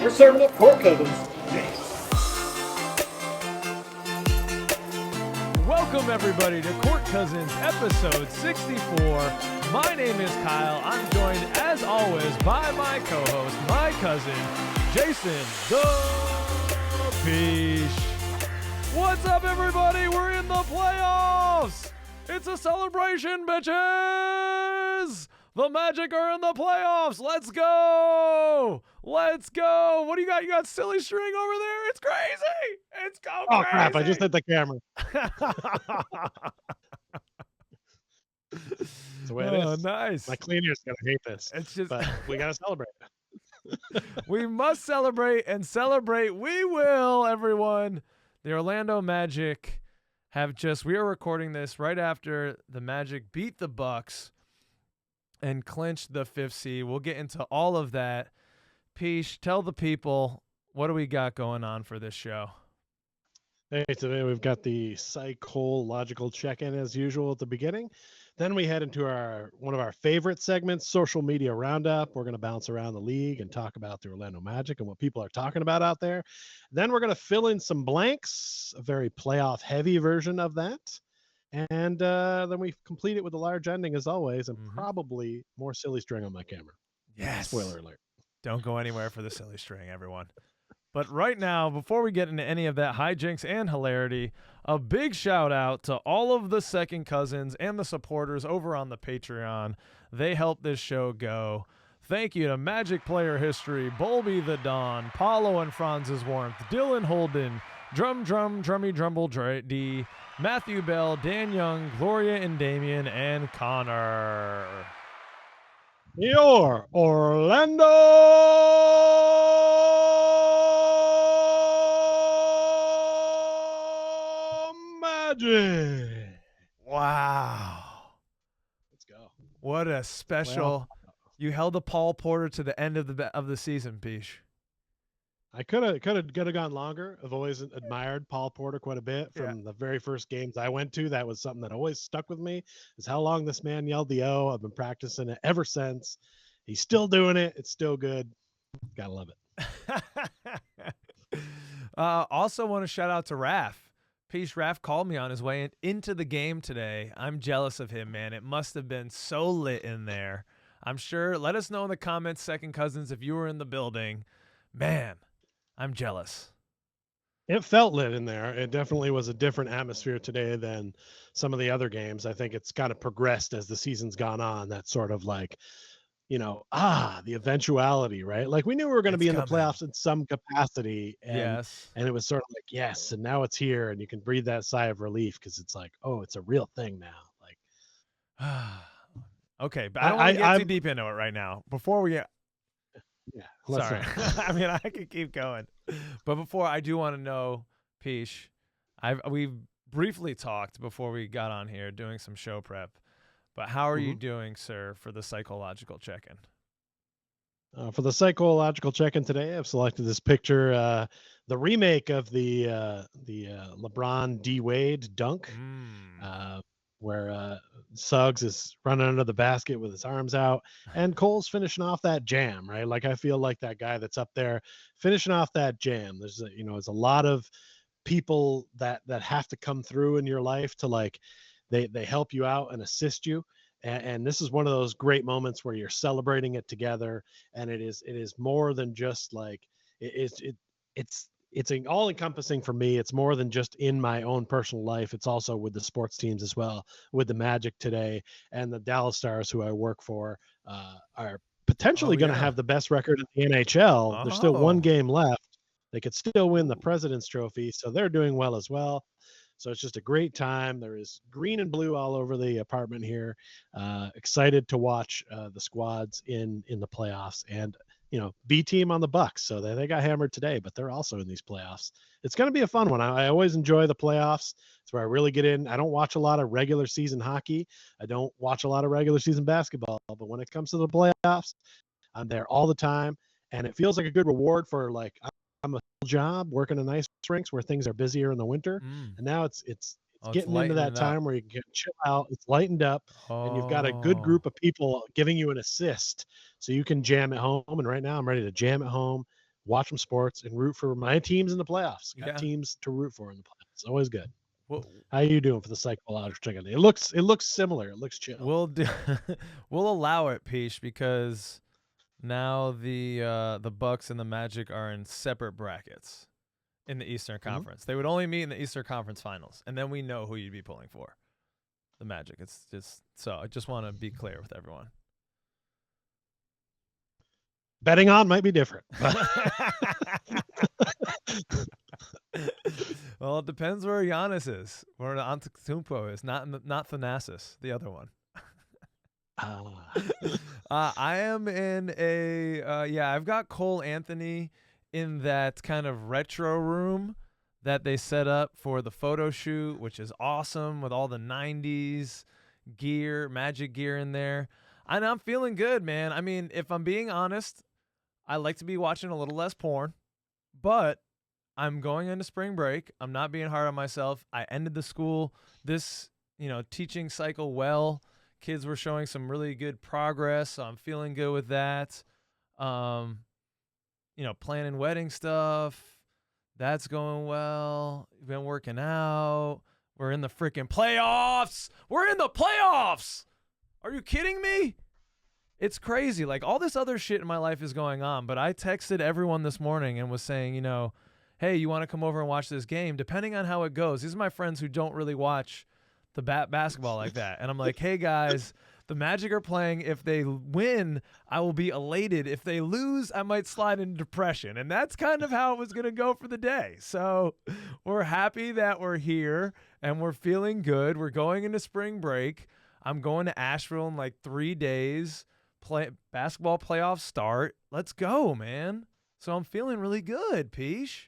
We're serving up court covers. Welcome, everybody, to Court Cousins, episode 64. My name is Kyle. I'm joined, as always, by my co-host, my cousin, Jason the Peach. What's up, everybody? We're in the playoffs. It's a celebration, bitches. The Magic are in the playoffs. Let's go. Let's go. What do you got? You got Silly String over there? It's crazy. It's go Oh, crazy. crap. I just hit the camera. That's the way it is. Nice. My cleaner's going to hate this. It's just, but we got to celebrate. we must celebrate, and celebrate we will, everyone. The Orlando Magic we are recording this right after the Magic beat the Bucks and clinched the 5th seed. We'll get into all of that. Peach, tell the people, what do we got going on for this show? Hey, today we've got the psychological check-in as usual at the beginning. Then we head into one of our favorite segments, social media roundup. We're going to bounce around the league and talk about the Orlando Magic and what people are talking about out there. Then we're going to fill in some blanks, a very playoff-heavy version of that. And then we complete it with a large ending, as always, and probably more Silly String on my camera. Yes. Spoiler alert. Don't go anywhere for the Silly String, everyone. But right now, before we get into any of that hijinks and hilarity, a big shout out to all of the second cousins and the supporters over on the Patreon. They help this show go. Thank you to Magic Player History, Bolby the Dawn, Paulo and Franz's Warmth, Dylan Holden, Drummy Drumble D, Matthew Bell, Dan Young, Gloria and Damien, and Connor. Your Orlando Magic. Wow. Let's go. What a special. You held the Paul Porter to the end of the season, Peach. I could have gone longer. I've always admired Paul Porter quite a bit from the very first games I went to. That was something that always stuck with me, is how long this man yelled the O. I've been practicing it ever since. He's still doing it. It's still good. Gotta love it. Also want to shout out to Raph. Peach, Raph called me on his way into the game today. I'm jealous of him, man. It must have been so lit in there. I'm sure. Let us know in the comments, second cousins, if you were in the building. Man, I'm jealous. It felt lit in there. It definitely was a different atmosphere today than some of the other games. I think it's kind of progressed as the season's gone on. That sort of like, the eventuality, right? Like we knew we were going to be in the playoffs in some capacity. And it was sort of like, yes. And now it's here and you can breathe that sigh of relief because it's like, oh, it's a real thing now. Like, okay. But I don't want to get too deep into it right now. Before we get, sorry. I mean, I could keep going. But before, I do want to know, Peach, we briefly talked before we got on here doing some show prep. But how are you doing, sir, for the psychological check-in? For the psychological check-in today, I've selected this picture, the remake of the LeBron D. Wade dunk, where Suggs is running under the basket with his arms out, and Cole's finishing off that jam, right? Like I feel like that guy that's up there finishing off that jam. There's a lot of people that have to come through in your life to like. They help you out and assist you. And this is one of those great moments where you're celebrating it together. And it is more than just like, it's all encompassing for me. It's more than just in my own personal life. It's also with the sports teams as well, with the Magic today and the Dallas Stars, who I work for, are potentially going to have the best record in the NHL. There's still one game left. They could still win the President's Trophy. So they're doing well as well. So it's just a great time. There is green and blue all over the apartment here. Excited to watch the squads in the playoffs, and B team on the Bucks. So they got hammered today, but they're also in these playoffs. It's going to be a fun one. I always enjoy the playoffs. It's where I really get in. I don't watch a lot of regular season hockey. I don't watch a lot of regular season basketball. But when it comes to the playoffs, I'm there all the time, and it feels like a good reward for like. I'm a job working in ice rinks where things are busier in the winter, and now it's getting into that time where you can chill out. It's lightened up, and you've got a good group of people giving you an assist, so you can jam at home. And right now, I'm ready to jam at home watch some sports, and root for my teams in the playoffs. Got Yeah. teams to root for in the playoffs. It's always good. Well, How you doing for the psychological chicken? It looks similar. It looks chill. we'll do. We'll allow it, Peach, because now the Bucks and the Magic are in separate brackets in the Eastern Conference. They would only meet in the Eastern Conference Finals, and then we know who you'd be pulling for. The Magic. It's just so. I just want to be clear with everyone. Betting on might be different. Well, it depends where Giannis is, where Antetokounmpo is, not Thanasis, the other one. I am in a I've got Cole Anthony in that kind of retro room that they set up for the photo shoot, which is awesome with all the 90s gear, Magic gear in there. And I'm feeling good, man. I mean, if I'm being honest, I like to be watching a little less porn, but I'm going into spring break. I'm not being hard on myself. I ended the school this, teaching cycle well. Kids were showing some really good progress, so I'm feeling good with that. Planning wedding stuff, that's going well. Been working out. We're in the freaking playoffs. We're in the playoffs. Are you kidding me? It's crazy. Like, all this other shit in my life is going on, but I texted everyone this morning and was saying, hey, you want to come over and watch this game? Depending on how it goes. These are my friends who don't really watch the basketball like that. And I'm like, hey, guys, the Magic are playing. If they win, I will be elated. If they lose, I might slide into depression. And that's kind of how it was going to go for the day. So we're happy that we're here and we're feeling good. We're going into spring break. I'm going to Asheville in like 3 days. Basketball playoffs start. Let's go, man. So I'm feeling really good, Peesh.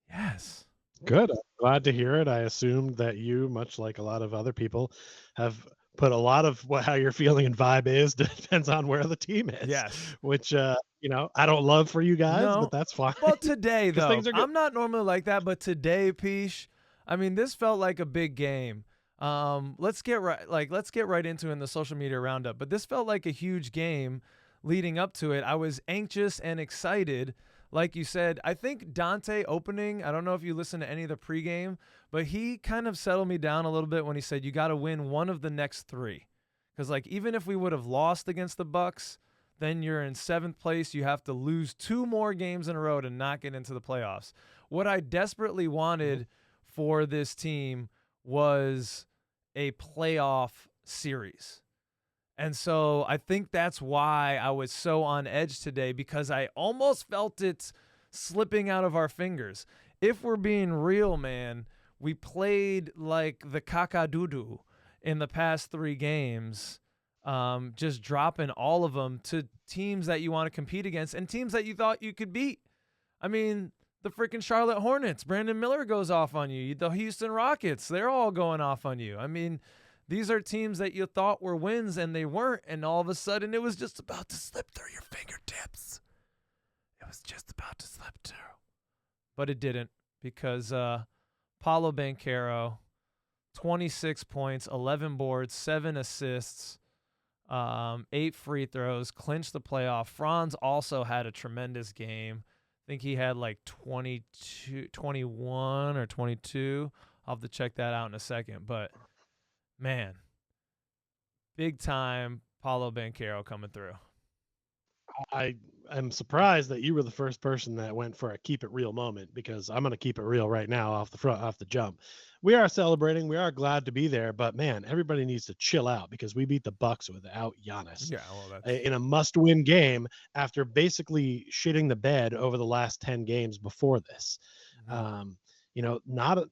Yes. Good. I'm glad to hear it. I assumed that you, much like a lot of other people, have put a lot of how you're feeling and vibe is depends on where the team is. Yes. Which, I don't love for you guys, but that's fine. Well, today, though, things are good. I'm not normally like that, but today, Peesh, I mean, this felt like a big game. Let's get right into it in the social media roundup. But this felt like a huge game leading up to it. I was anxious and excited. Like you said, I think Dante opening, I don't know if you listened to any of the pregame, but he kind of settled me down a little bit when he said you got to win one of the next 3. Because, like, even if we would have lost against the Bucks, then you're in 7th place. You have to lose 2 more games in a row to not get into the playoffs. What I desperately wanted for this team was a playoff series. And so I think that's why I was so on edge today, because I almost felt it slipping out of our fingers. If we're being real, man, we played like the Kakadudu in the past 3 games, just dropping all of them to teams that you want to compete against and teams that you thought you could beat. I mean, the freaking Charlotte Hornets, Brandon Miller goes off on you. The Houston Rockets, they're all going off on you. I mean, these are teams that you thought were wins, and they weren't, and all of a sudden it was just about to slip through your fingertips. It was just about to slip through. But it didn't, because Paolo Banchero, 26 points, 11 boards, 7 assists, 8 free throws, clinched the playoff. Franz also had a tremendous game. I think he had like 21 or 22. I'll have to check that out in a second. But, man, big time Paolo Banchero coming through. I am surprised that you were the first person that went for a keep it real moment, because I'm going to keep it real right now off the jump. We are celebrating. We are glad to be there, but man, everybody needs to chill out, because we beat the Bucks without Giannis. Yeah, well, in a must-win game after basically shitting the bed over the last 10 games before this. Not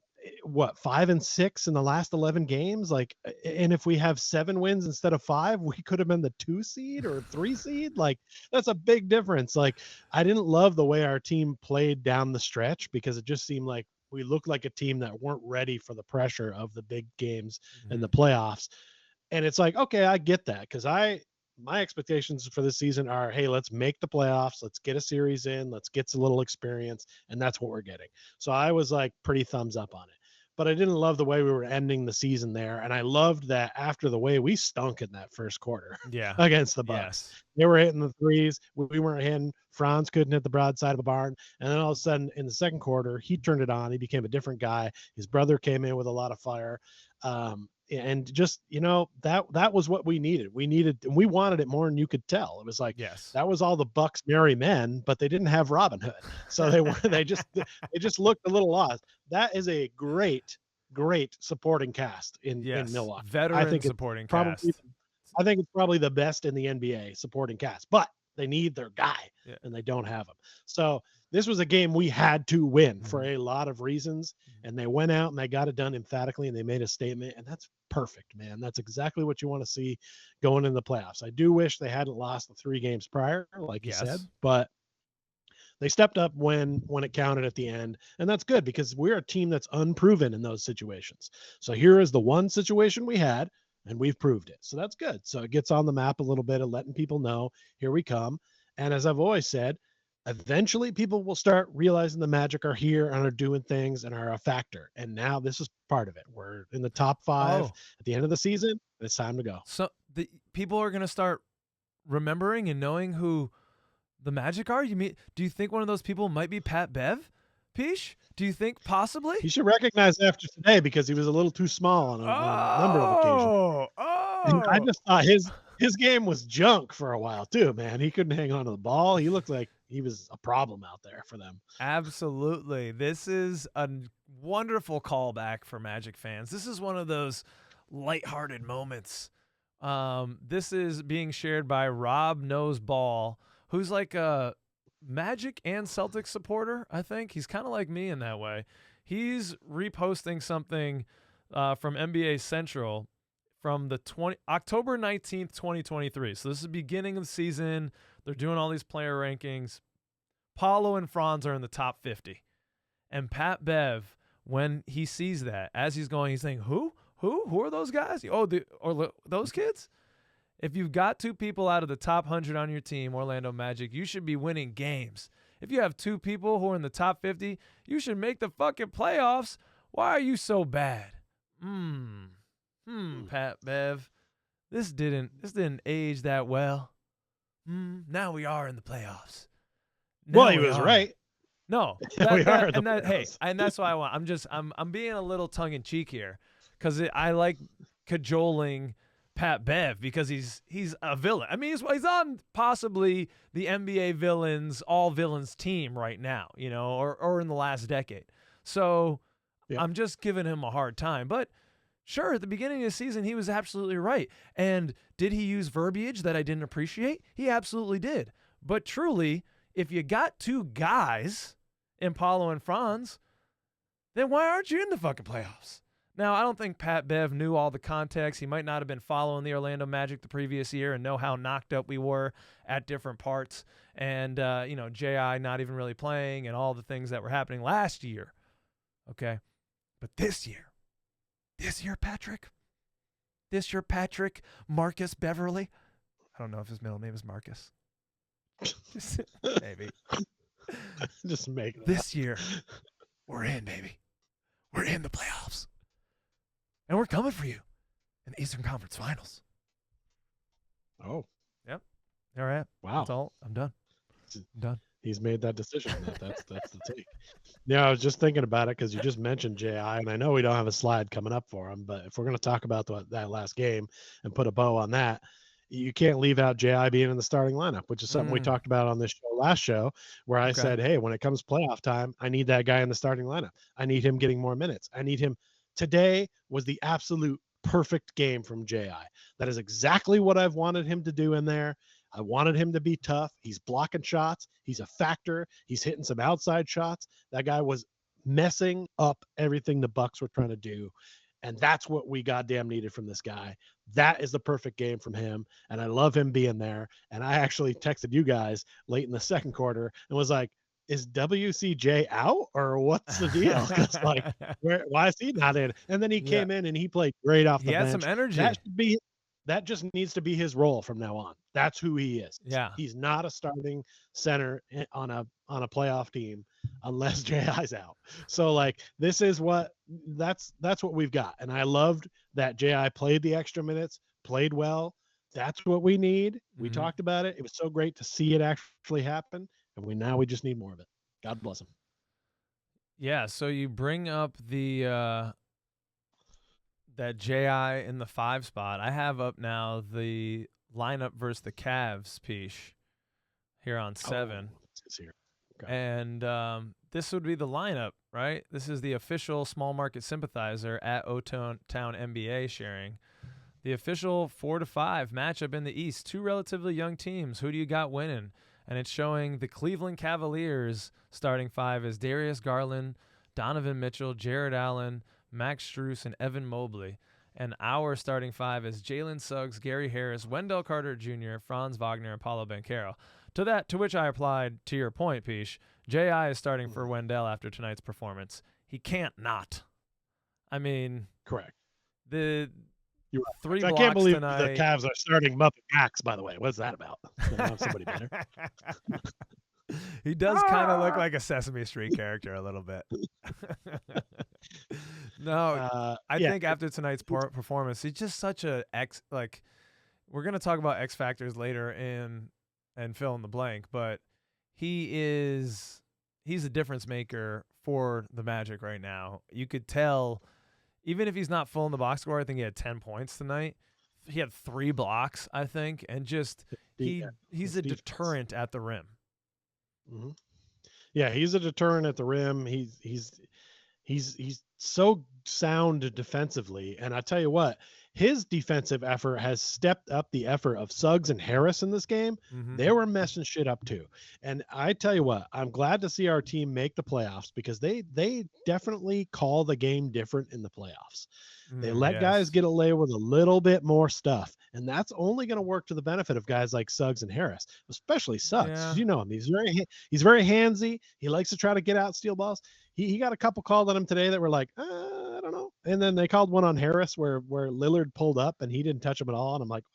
5 and 6 in the last 11 games, and if we have 7 wins instead of 5, we could have been the 2 seed or 3 seed. Like, that's a big difference. Like, I didn't love the way our team played down the stretch, because it just seemed like we looked like a team that weren't ready for the pressure of the big games and the playoffs. And it's like, okay, I get that, because my expectations for this season are, hey, let's make the playoffs, let's get a series in, let's get a little experience, and that's what we're getting. So I was like pretty thumbs up on it. but I didn't love the way we were ending the season there. And I loved that after the way we stunk in that first quarter Yeah. against the Bucks. Yes. They were hitting the threes. We weren't hitting. Franz couldn't hit the broadside of the barn. And then all of a sudden in the second quarter, he turned it on. He became a different guy. His brother came in with a lot of fire. And just, that was what we needed. And we wanted it more than you could tell. It was like, Yes. that was all the Bucks merry men, but they didn't have Robin Hood. So they just looked a little lost. That is a great supporting cast in Milwaukee. Veteran supporting cast. I think it's probably the best in the NBA supporting cast, but they need their guy and they don't have him. So this was a game we had to win for a lot of reasons. And they went out and they got it done emphatically and they made a statement. And that's perfect, man. That's exactly what you want to see going in the playoffs. I do wish they hadn't lost the 3 games prior, like you said, but they stepped up when it counted at the end. And that's good because we're a team that's unproven in those situations. So here is the one situation we had and we've proved it. So that's good. So it gets on the map a little bit of letting people know, here we come. And as I've always said, eventually people will start realizing the Magic are here and are doing things and are a factor. And now this is part of it. We're in the top 5 at the end of the season. It's time to go. So the people are going to start remembering and knowing who the Magic are? Do you think one of those people might be Pat Bev? Peach? Do you think possibly? He should recognize after today because he was a little too small on a number of occasions. And I just thought his game was junk for a while too, man. He couldn't hang on to the ball. He looked like he was a problem out there for them. Absolutely. This is a wonderful callback for Magic fans. This is one of those lighthearted moments. This is being shared by Rob Knows Ball, who's like a Magic and Celtics supporter, I think. He's kind of like me in that way. He's reposting something from NBA Central from the October 19th, 2023. So this is the beginning of the season. They're doing all these player rankings. Paolo and Franz are in the top 50. And Pat Bev, when he sees that, as he's going, he's saying, Who are those guys? Those kids? If you've got 2 people out of the top 100 on your team, Orlando Magic, you should be winning games. If you have 2 people who are in the top 50, you should make the fucking playoffs. Why are you so bad? Pat Bev. This didn't age that well. Now we are in the playoffs. Well, he was right. No, and that's why I want. I'm being a little tongue in cheek here because I like cajoling Pat Bev because he's a villain. I mean, he's on possibly the NBA all villains team right now, or in the last decade. So I'm just giving him a hard time. But sure, at the beginning of the season, he was absolutely right. And did he use verbiage that I didn't appreciate? He absolutely did. But truly, if you got 2 guys in Paolo and Franz, then why aren't you in the fucking playoffs? Now, I don't think Pat Bev knew all the context. He might not have been following the Orlando Magic the previous year and know how knocked up we were at different parts. And, J.I. not even really playing and all the things that were happening last year. Okay? But this year, Patrick, Marcus Beverly. I don't know if his middle name is Marcus. Maybe. Just make that. This year, we're in, baby. We're in the playoffs. And we're coming for you in the Eastern Conference Finals. Oh. Yep. All right. Wow. That's all. I'm done. He's made that decision. That's the take. Yeah, I was just thinking about it because you just mentioned J.I., and I know we don't have a slide coming up for him, but if we're going to talk about that last game and put a bow on that, you can't leave out J.I. being in the starting lineup, which is something we talked about on this last show, where I said, hey, when it comes playoff time, I need that guy in the starting lineup. I need him getting more minutes. I need him. Today was the absolute perfect game from J.I. That is exactly what I've wanted him to do in there. I wanted him to be tough. He's blocking shots. He's a factor. He's hitting some outside shots. That guy was messing up everything the Bucks were trying to do. And that's what we goddamn needed from this guy. That is the perfect game from him. And I love him being there. And I actually texted you guys late in the second quarter and was like, is WCJ out or what's the deal? Because why is he not in? And then he came in and he played great off the bench. He had some energy. That just needs to be his role from now on. That's who he is. Yeah. He's not a starting center on a playoff team unless JI's out. So like this is that's what we've got. And I loved that JI played the extra minutes, played well. That's what we need. We talked about it. It was so great to see it actually happen. And we just need more of it. God bless him. Yeah, so you bring up the that JI in the 5 spot. I have up now the lineup versus the Cavs, Peach, here on 7. It's here. Okay. And this would be the lineup, right? This is the official small market sympathizer at O-Town NBA sharing. The official 4-5 matchup in the East. 2 relatively young teams. Who do you got winning? And it's showing the Cleveland Cavaliers starting 5 as Darius Garland, Donovan Mitchell, Jared Allen, Max Strus, and Evan Mobley. And our starting 5 is Jalen Suggs, Gary Harris, Wendell Carter Jr., Franz Wagner, and Paulo Banchero. To which I applied, to your point, Pish, J.I. is starting for Wendell after tonight's performance. He can't not. I mean, correct. The You're 3 right. blocks I can't believe tonight. the Cavs are starting Muppet Max, by the way. What's that about? Have somebody better. He does kind of look like a Sesame Street character a little bit. No, I think after tonight's performance, he's just such a we're going to talk about X factors later and fill in the blank, but he's a difference maker for the Magic right now. You could tell, even if he's not full in the box score, I think he had 10 points tonight. He had 3 blocks, I think, and just he's a deterrent at the rim. Mm-hmm. Yeah, he's a deterrent at the rim. He's so sound defensively, and I tell you what, his defensive effort has stepped up the effort of Suggs and Harris in this game. Mm-hmm. They were messing shit up too. And I tell you what, I'm glad to see our team make the playoffs because they definitely call the game different in the playoffs. They let guys get away with a little bit more stuff. And that's only going to work to the benefit of guys like Suggs and Harris, especially Suggs. Yeah. You know him. He's very handsy. He likes to try to get out, steal balls. He got a couple called on him today that were like, I don't know. And then they called one on Harris where Lillard pulled up and he didn't touch him at all. And I'm like,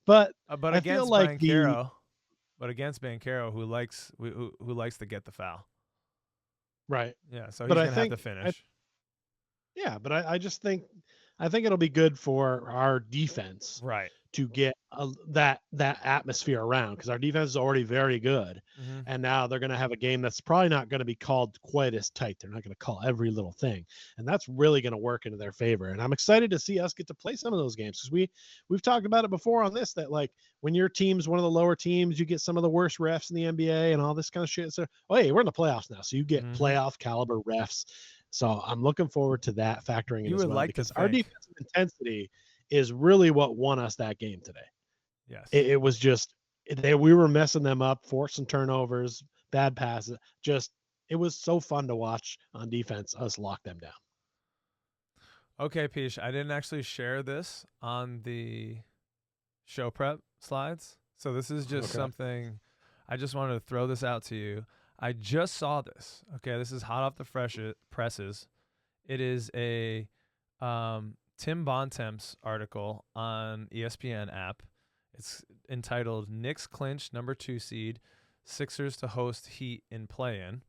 But I feel like against Banchero, who likes to get the foul. Right. Yeah. So he's going to have to finish. But I just think it'll be good for our defense, right, to get that atmosphere around because our defense is already very good, and now they're going to have a game that's probably not going to be called quite as tight. They're not going to call every little thing, and that's really going to work into their favor. And I'm excited to see us get to play some of those games because we've talked about it before on this that like when your team's one of the lower teams, you get some of the worst refs in the NBA and all this kind of shit. So hey, we're in the playoffs now, so you get playoff caliber refs. So I'm looking forward to that factoring in as well because our defensive intensity is really what won us that game today. Yes. It was just we were messing them up, forcing turnovers, bad passes. Just it was so fun to watch on defense, us lock them down. Okay, Pish, I didn't actually share this on the show prep slides. So this is just something I just wanted to throw this out to you. I just saw this. Okay, this is hot off the presses. It is a Tim Bontemps article on ESPN app. It's entitled "Knicks Clinch #2 Seed, Sixers to Host Heat in Play-In."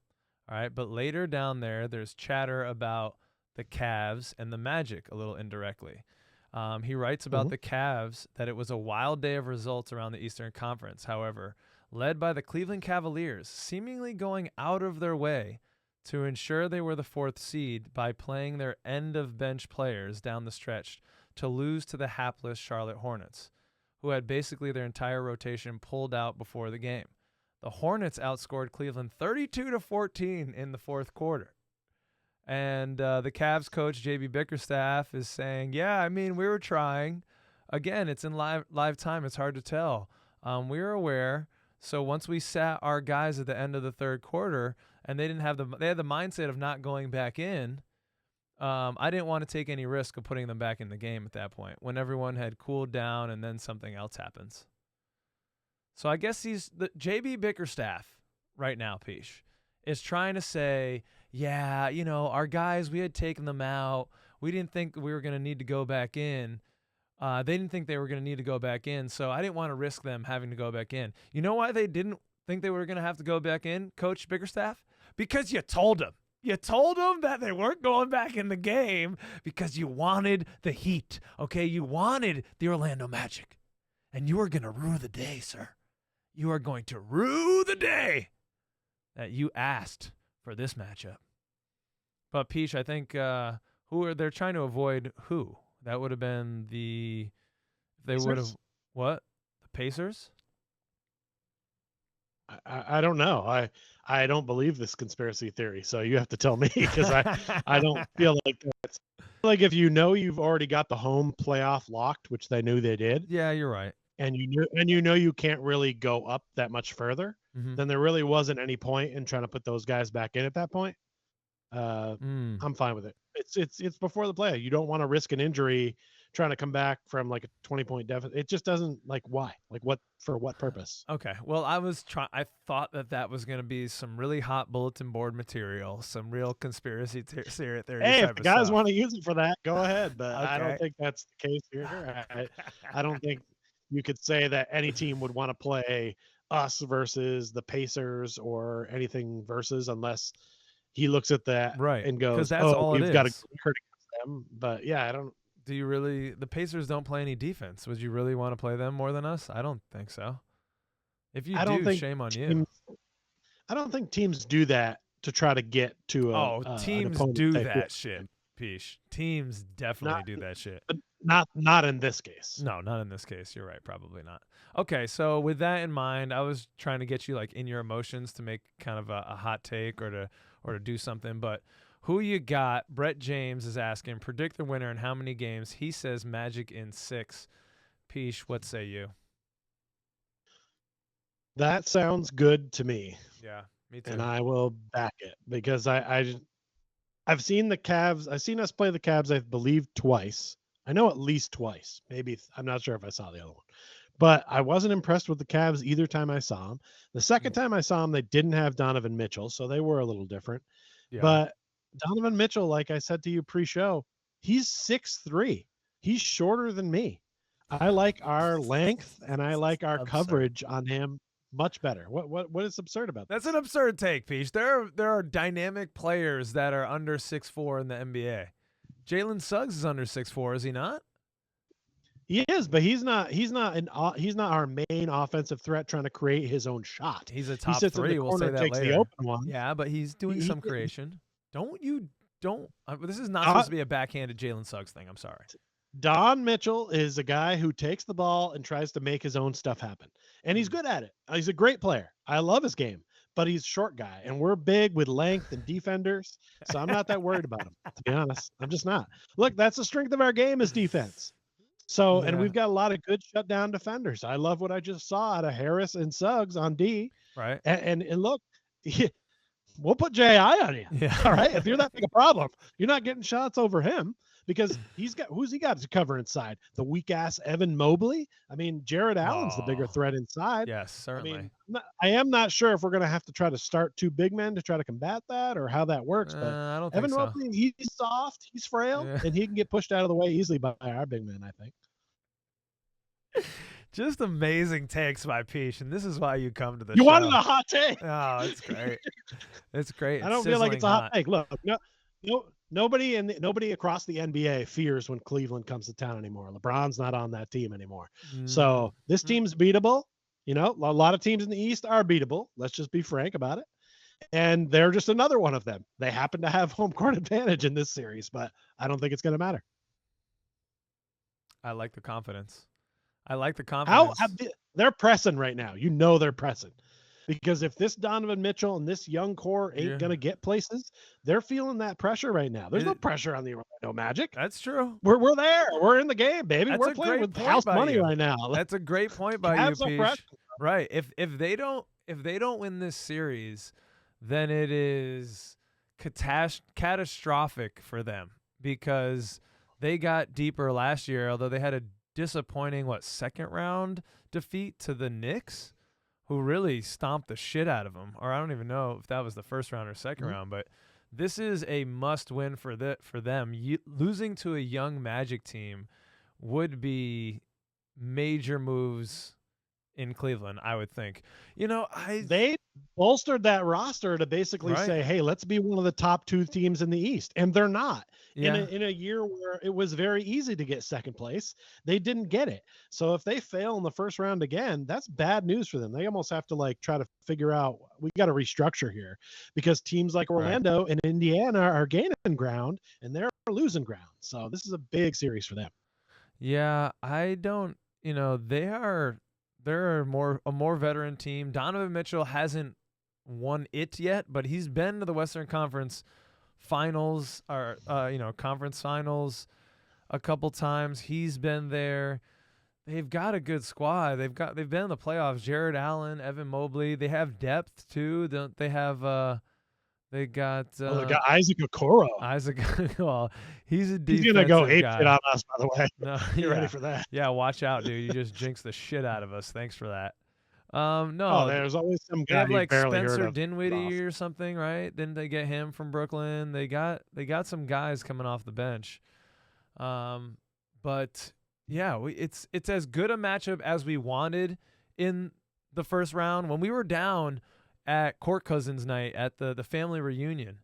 All right, but later down there's chatter about the Cavs and the Magic a little indirectly. He writes about the Cavs that it was a wild day of results around the Eastern Conference. However, led by the Cleveland Cavaliers, seemingly going out of their way to ensure they were the 4th seed by playing their end-of-bench players down the stretch to lose to the hapless Charlotte Hornets, who had basically their entire rotation pulled out before the game. The Hornets outscored Cleveland 32-14 in the 4th quarter. And the Cavs coach, JB Bickerstaff, is saying, yeah, I mean, we were trying. Again, it's in live time. It's hard to tell. We were aware. So once we sat our guys at the end of the 3rd quarter and they had the mindset of not going back in, I didn't want to take any risk of putting them back in the game at that point when everyone had cooled down and then something else happens. So I guess the JB Bickerstaff right now, Peach, is trying to say, yeah, our guys, we had taken them out. We didn't think we were going to need to go back in. They didn't think they were going to need to go back in, so I didn't want to risk them having to go back in. You know why they didn't think they were going to have to go back in, Coach Bickerstaff? Because you told them. You told them that they weren't going back in the game because you wanted the Heat, okay? You wanted the Orlando Magic, and you were going to rue the day, sir. You are going to rue the day that you asked for this matchup. But, Peach, I think they're trying to avoid who? That would have been they would have, what? The Pacers? I don't know. I don't believe this conspiracy theory, so you have to tell me because I don't feel like that's like if you know you've already got the home playoff locked, which they knew they did. Yeah, you're right. And you know you can't really go up that much further, then there really wasn't any point in trying to put those guys back in at that point. I'm fine with it. It's before the play. You don't want to risk an injury trying to come back from like a 20-point deficit. It just doesn't, like, why? Like, what, for what purpose? Okay. Well, I thought that was going to be some really hot bulletin board material, some real conspiracy theory. Hey, if the guys want to use it for that, go ahead. But Okay. I don't think that's the case here. I don't think you could say that any team would want to play us versus the Pacers or anything versus unless he looks at that right and goes, that's "Oh, all we've got to hurt against them." But yeah, I don't. Do you really? The Pacers don't play any defense. Would you really want to play them more than us? I don't think so. If you do, shame on you. I don't think teams do that to try to get to a. Teams do that shit, Peach. Teams definitely do that shit. But not in this case. No, not in this case. You're right. Probably not. Okay, so with that in mind, I was trying to get you like in your emotions to make kind of a hot take or to do something, but. Who you got? Brett James is asking, predict the winner in how many games? He says Magic in 6. Peach, what say you? That sounds good to me. Yeah, me too. And I will back it because I've seen the Cavs. I've seen us play the Cavs, I believe, twice. I know at least twice. Maybe I'm not sure if I saw the other one. But I wasn't impressed with the Cavs either time I saw them. The second time I saw them, they didn't have Donovan Mitchell, so they were a little different. Yeah. But Donovan Mitchell, like I said to you pre-show, he's 6'3". He's shorter than me. I like our length and I like our coverage on him much better. What is absurd about that? That's an absurd take, Peach. There are dynamic players that are under 6'4" in the NBA. Jalen Suggs is under 6'4", is he not? He is, but he's not our main offensive threat trying to create his own shot. He's a top 3. We'll say that takes later. The open one. Yeah, but he's doing some creation. This is not supposed to be a backhanded Jalen Suggs thing. I'm sorry. Don Mitchell is a guy who takes the ball and tries to make his own stuff happen. And he's good at it. He's a great player. I love his game, but he's a short guy and we're big with length and defenders. So I'm not that worried about him, to be honest. I'm just not. Look, that's the strength of our game is defense. So, and we've got a lot of good shutdown defenders. I love what I just saw out of Harris and Suggs on D. Right. And look, we'll put J.I. on you. Yeah. All right. If you're that big a problem, you're not getting shots over him because who's he got to cover inside? The weak ass Evan Mobley? I mean, Jared Allen's the bigger threat inside. Yes, certainly. I mean, I am not sure if we're going to have to try to start 2 big men to try to combat that or how that works. But I don't Evan think so. Mobley, he's soft, he's frail, and he can get pushed out of the way easily by our big men, I think. Just amazing takes by Peach, and this is why you come to the show. You wanted a hot take. Oh, it's great. It's great. I don't feel like it's a hot take. Look, nobody across the NBA fears when Cleveland comes to town anymore. LeBron's not on that team anymore. So this team's beatable. You know, a lot of teams in the East are beatable. Let's just be frank about it. And they're just another one of them. They happen to have home court advantage in this series, but I don't think it's going to matter. I like the confidence. They're pressing right now. You know they're pressing. Because if this Donovan Mitchell and this young core ain't going to get places, they're feeling that pressure right now. There's no pressure on the Orlando Magic. That's true. We're there. We're in the game, baby. We're playing with house money right now. That's a great point by you, Peach. Right. If they don't win this series, then it is catastrophic for them because they got deeper last year, although they had a disappointing second round defeat to the Knicks, who really stomped the shit out of them. Or I don't even know if that was the first round or second round, but this is a must win for them. Losing to a young Magic team would be major moves in Cleveland, I would think. They bolstered that roster to basically Right. say, hey, let's be one of the top 2 teams in the East. And they're not. Yeah. In a year where it was very easy to get second place, they didn't get it. So if they fail in the first round again, that's bad news for them. They almost have to like try to figure out, we got to restructure here, because teams like Orlando and Indiana are gaining ground and they're losing ground. So this is a big series for them. Yeah, I don't, they're a more veteran team. Donovan Mitchell hasn't won it yet, but he's been to the Western Conference Finals or conference finals a couple times. He's been there. They've got a good squad. They've been in the playoffs. Jared Allen, Evan Mobley. They have depth too. They have they got they got Isaac Okoro. Isaac, well, he's a defensive He's gonna go ape guy. shit on us, by the way. No, Get ready for that. Yeah, watch out, dude. You just jinxed the shit out of us. Thanks for that. No, Oh, there's always some they guy have you like barely heard Spencer of. Dinwiddie or something, right? Didn't they get him from Brooklyn? They got some guys coming off the bench. But yeah, it's as good a matchup as we wanted in the first round. When we were down at Court Cousins night at the family reunion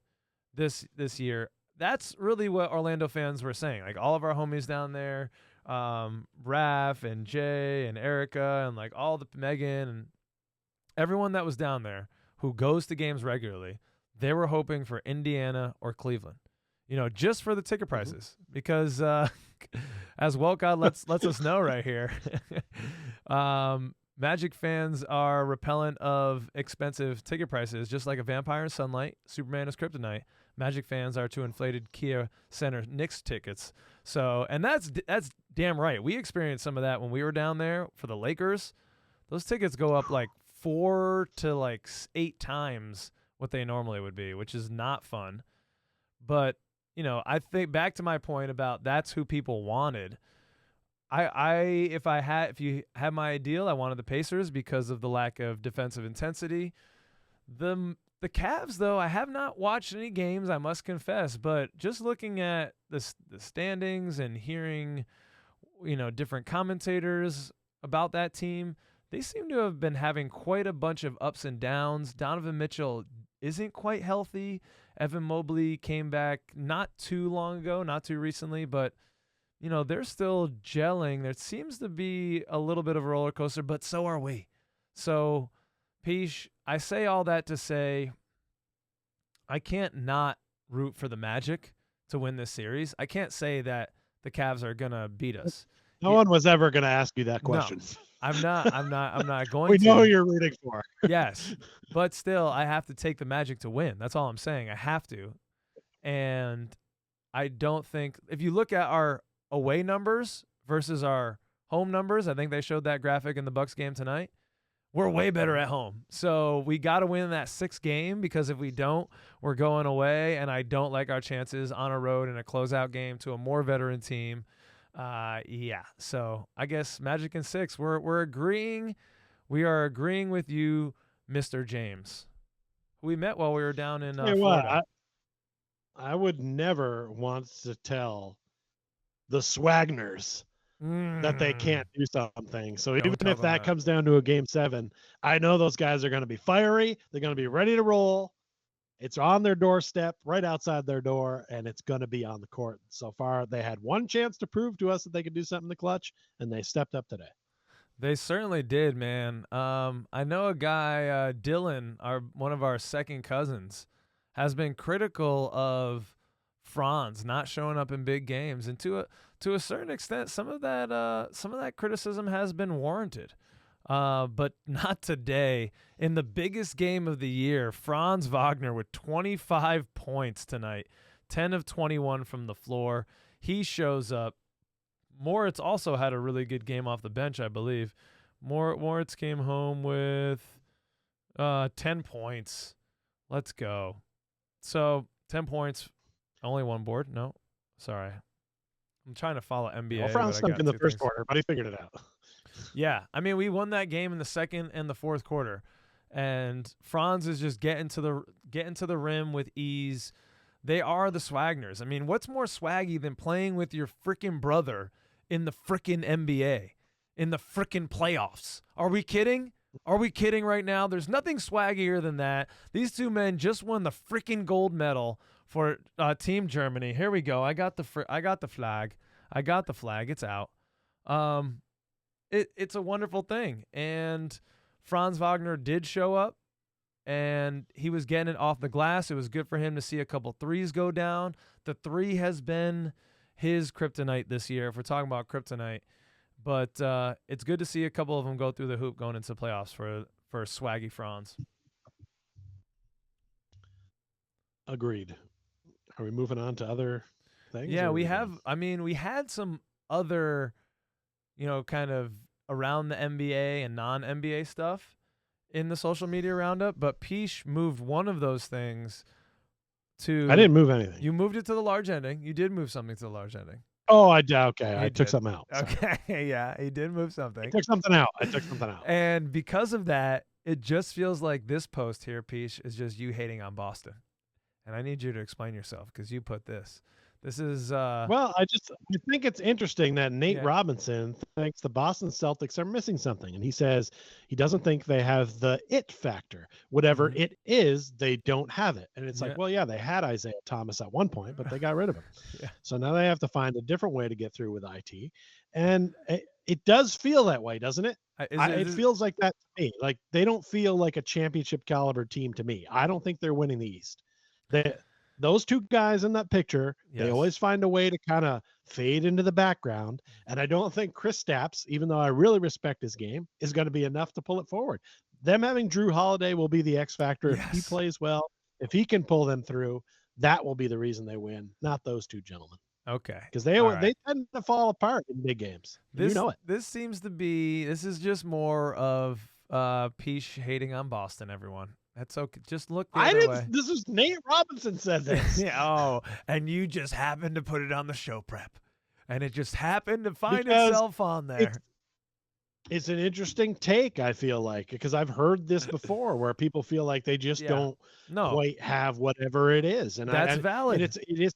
this year, that's really what Orlando fans were saying. Like all of our homies down there, Raph and Jay and Erica and like all the Megan and everyone that was down there who goes to games regularly, they were hoping for Indiana or Cleveland, just for the ticket prices, because as Welcott lets us know right here, Magic fans are repellent of expensive ticket prices, just like a vampire in sunlight, Superman is kryptonite. Magic fans are to inflated Kia Center Knicks tickets. So, and that's damn right. We experienced some of that when we were down there for the Lakers. Those tickets go up like 4 to 8 times what they normally would be, which is not fun. But, I think back to my point about that's who people wanted. If you had my ideal, I wanted the Pacers because of the lack of defensive intensity. The Cavs, though, I have not watched any games, I must confess, but just looking at the standings and hearing, different commentators about that team, they seem to have been having quite a bunch of ups and downs. Donovan Mitchell isn't quite healthy. Evan Mobley came back not too long ago, not too recently, but they're still gelling. There seems to be a little bit of a roller coaster, but so are we. So, Peach, I say all that to say I can't not root for the Magic to win this series. I can't say that the Cavs are going to beat us. No one was ever going to ask you that question. No, I'm not going we to. We know who you're rooting for. Yes, but still, I have to take the Magic to win. That's all I'm saying. I have to. And I don't think, if you look at our away numbers versus our home numbers, I think they showed that graphic in the Bucks game tonight. We're way better at home. So we got to win that 6th game, because if we don't, we're going away, and I don't like our chances on a road in a closeout game to a more veteran team. Yeah. So I guess Magic in 6. We're agreeing. We are agreeing with you, Mr. James. We met while we were down in Florida. I would never want to tell the Swagners that they can't do something. So even if that comes down to a game 7, I know those guys are going to be fiery. They're going to be ready to roll. It's on their doorstep, right outside their door, and it's going to be on the court. So far, they had one chance to prove to us that they could do something in the clutch, and they stepped up today. They certainly did, man. I know a guy, Dylan, one of our second cousins, has been critical of Franz not showing up in big games, and to a certain extent, some of that criticism has been warranted. But not today. In the biggest game of the year, Franz Wagner with 25 points tonight, 10 of 21 from the floor. He shows up. Moritz also had a really good game off the bench, I believe. Moritz came home with 10 points. Let's go. So 10 points, only one board. No, sorry. I'm trying to follow NBA. Well, Franz stunk in the first quarter, but he figured it out. Yeah, I mean, we won that game in the second and the fourth quarter, and Franz is just getting to the rim with ease. They are the Swagners. I mean, what's more swaggy than playing with your freaking brother in the frickin' NBA, in the frickin' playoffs. Are we kidding? Are we kidding right now? There's nothing swaggier than that. These two men just won the frickin' gold medal for Team Germany. Here we go. I got the flag. I got the flag. It's out. It's a wonderful thing. And Franz Wagner did show up, and he was getting it off the glass. It was good for him to see a couple threes go down. The three has been his kryptonite this year, if we're talking about kryptonite. But it's good to see a couple of them go through the hoop going into playoffs for swaggy Franz. Agreed. Are we moving on to other things? Yeah, we have. I mean, we had some other, kind of around the NBA and non-NBA stuff in the social media roundup, but Peach moved one of those things to. I didn't move anything. You moved it to the large ending. You did move something to the large ending. Oh, I did. Okay, I did. took something out. Sorry. Okay, yeah, he did move something. I took something out. And because of that, it just feels like this post here, Peach, is just you hating on Boston. And I need you to explain yourself because you put this. This is well, I think it's interesting that Nate Robinson thinks the Boston Celtics are missing something, and he says he doesn't think they have the it factor. Whatever it is, they don't have it. And it's like, well, yeah, they had Isaiah Thomas at one point, but they got rid of him. So now they have to find a different way to get through with IT. And it does feel that way, doesn't it? It feels like that to me. Like they don't feel like a championship caliber team to me. I don't think they're winning the East. Those two guys in that picture, they always find a way to kind of fade into the background. And I don't think Kristaps, even though I really respect his game, is going to be enough to pull it forward. Them having Drew Holiday will be the X factor. If he plays well, if he can pull them through, that will be the reason they win, not those two gentlemen. Okay. Because they tend to fall apart in big games. You know it. This is just more of Peach hating on Boston, everyone. That's okay. Just look the other way. This is Nate Robinson said this. And you just happened to put it on the show prep. And it just happened to find itself on there. It's an interesting take, I feel like, because I've heard this before where people feel like they just don't quite have whatever it is. And that's valid. And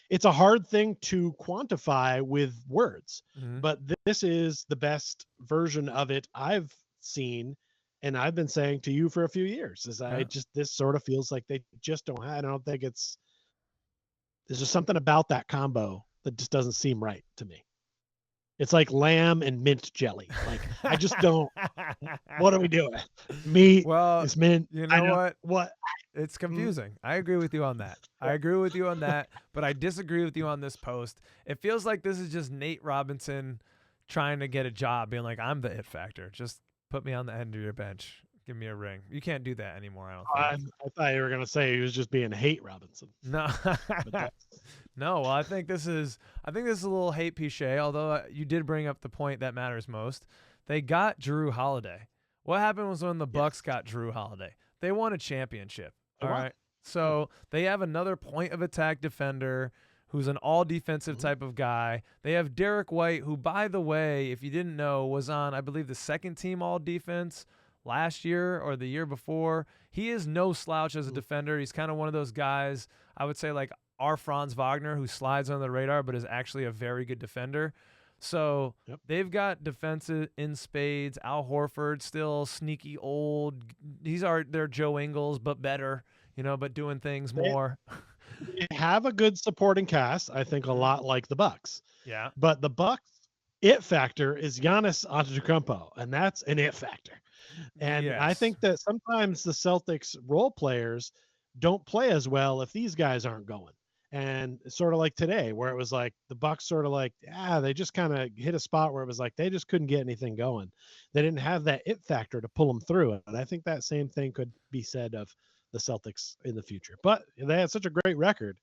it's a hard thing to quantify with words. But this is the best version of it I've seen. And I've been saying to you for a few years is this sort of feels like they just don't have, I don't think there's just something about that combo that just doesn't seem right to me. It's like lamb and mint jelly. Like I just don't, what are we doing? Meat is mint. You know what? It's confusing. I agree with you on that. But I disagree with you on this post. It feels like this is just Nate Robinson trying to get a job, being like, I'm the it factor. Just put me on the end of your bench. Give me a ring. You can't do that anymore, I don't think. I thought you were going to say he was just being hate Robinson. No. No, well, I think this is a little hate Pichet, although you did bring up the point that matters most. They got Drew Holiday. What happened was when the Bucks got Drew Holiday, they won a championship. All right. So they have another point of attack defender who's an all-defensive type of guy. They have Derek White, who, by the way, if you didn't know, was on, I believe, the second team all-defense last year or the year before. He is no slouch as a defender. He's kind of one of those guys, I would say, like our Franz Wagner, who slides on the radar but is actually a very good defender. So they've got defensive in spades. Al Horford, still sneaky old. They're Joe Ingles, but better, but doing things more. They have a good supporting cast, I think, a lot like the Bucks. Yeah. But the Bucks it factor is Giannis Antetokounmpo, and that's an it factor. And I think that sometimes the Celtics role players don't play as well if these guys aren't going. And it's sort of like today, where it was like the Bucks sort of like, they just kind of hit a spot where it was like they just couldn't get anything going. They didn't have that it factor to pull them through. And I think that same thing could be said of the Celtics in the future. But they had such a great record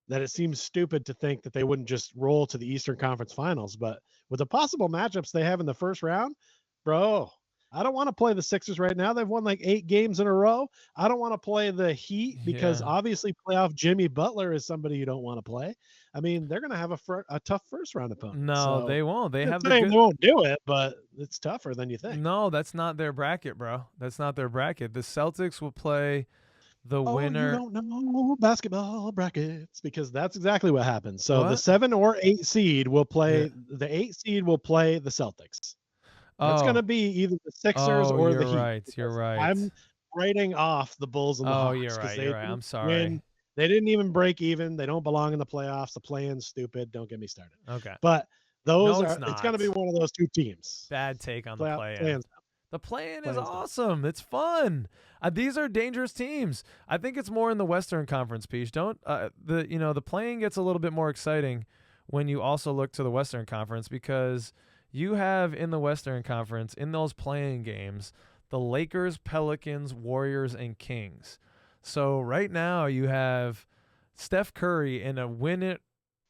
that it seems stupid to think that they wouldn't just roll to the Eastern Conference Finals. But with the possible matchups they have in the first round, bro, I don't want to play the Sixers right now. They've won like 8 games in a row. I don't want to play the Heat because obviously playoff Jimmy Butler is somebody you don't want to play. I mean, they're going to have a tough first round opponent. No, they won't. They won't do it, but it's tougher than you think. No, that's not their bracket, bro. That's not their bracket. The Celtics will play the Oh, you winner. don't know basketball brackets because that's exactly what happens. So the What? 7 or 8 seed will Yeah. play the 8 seed will play the Celtics. It's going Oh, to be either the Sixers oh, or the you're Heat right. You're because right. I'm writing off the Bulls and the Oh, Hawks you're because right. they You're right. I'm didn't sorry. win. They didn't even break even. They don't belong in the playoffs. The play-in's stupid. Don't get me started. Okay. But No, those it's are it's going to be not. one of those two teams. Bad take on the Play play-in. play-in's The play-in is play-in's done. awesome. It's fun. These are dangerous teams. I think it's more in the Western Conference piece. Don't the play-in gets a little bit more exciting when you also look to the Western Conference because you have in the Western Conference in those play-in games the Lakers, Pelicans, Warriors, and Kings. So right now you have Steph Curry in a win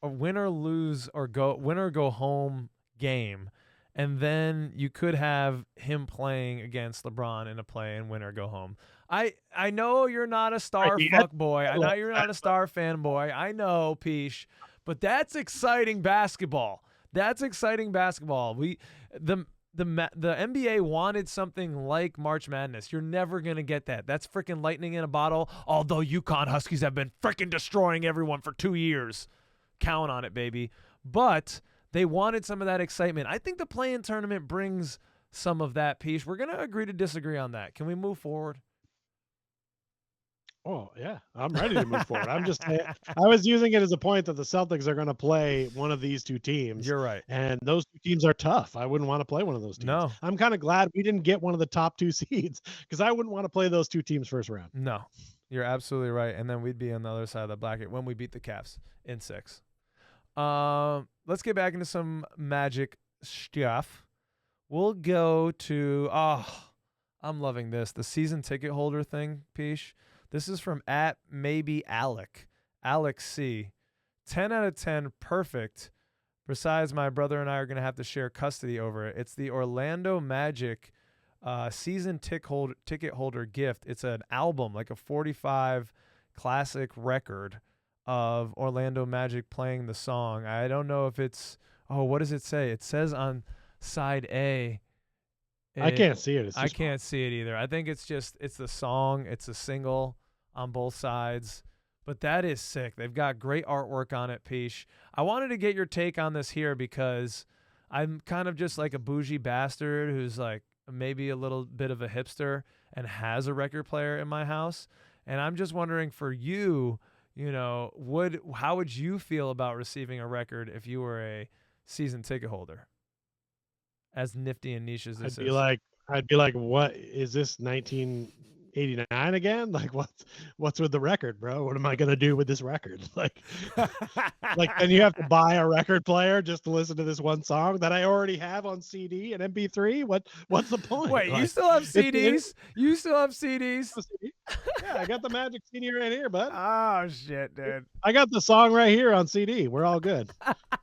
or lose or win or go home game. And then you could have him playing against LeBron in a play and win or go home. I know you're not a Right, star the fuck boy. I know like you're that, not a star fanboy. I know, Peesh. But that's exciting basketball. That's exciting basketball. The NBA wanted something like March Madness. You're never going to get that. That's freaking lightning in a bottle, although UConn Huskies have been freaking destroying everyone for 2 years. Count on it, baby. But they wanted some of that excitement. I think the play-in tournament brings some of that piece. We're going to agree to disagree on that. Can we move forward? Oh, yeah. I'm ready to move forward. I'm just saying, I was using it as a point that the Celtics are going to play one of these two teams. You're right. And those two teams are tough. I wouldn't want to play one of those teams. No. I'm kind of glad we didn't get one of the top 2 seeds because I wouldn't want to play those two teams first round. No. You're absolutely right. And then we'd be on the other side of the bracket when we beat the Cavs in 6. Let's get back into some Magic stuff. We'll go to I'm loving this. The season ticket holder thing, Peesh. This is from @maybe Alex C. 10 out of 10, perfect. Besides, my brother and I are going to have to share custody over it. It's the Orlando Magic season ticket holder gift. It's an album, like a 45 classic record of Orlando Magic playing the song. I don't know if it's what does it say? It says on side A. I can't see it. I can't see it either. I think it's the song. It's a single on both sides. But that is sick. They've got great artwork on it, Peesh. I wanted to get your take on this here because I'm kind of just like a bougie bastard who's like maybe a little bit of a hipster and has a record player in my house. And I'm just wondering for you, how would you feel about receiving a record if you were a season ticket holder? As nifty and niche as this is. I'd be like, what is this 1989 again? Like what's with the record, bro? What am I gonna do with this record? Like then you have to buy a record player just to listen to this one song that I already have on CD and MP3. What's the point? Wait, you still have CDs? You still have CDs? Yeah, I got the Magic CD right here, bud. Oh shit, dude. I got the song right here on CD. We're all good.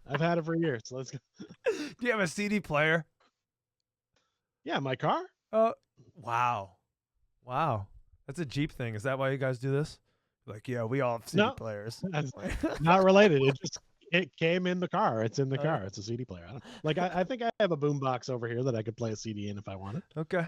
I've had it for years. So let's go. Do you have a CD player? Yeah, my car. Oh, wow. That's a Jeep thing. Is that why you guys do this? Like, yeah, we all have CD players. That's not related. It came in the car. It's in the car. It's a CD player. I think I have a boombox over here that I could play a CD in if I wanted. Okay.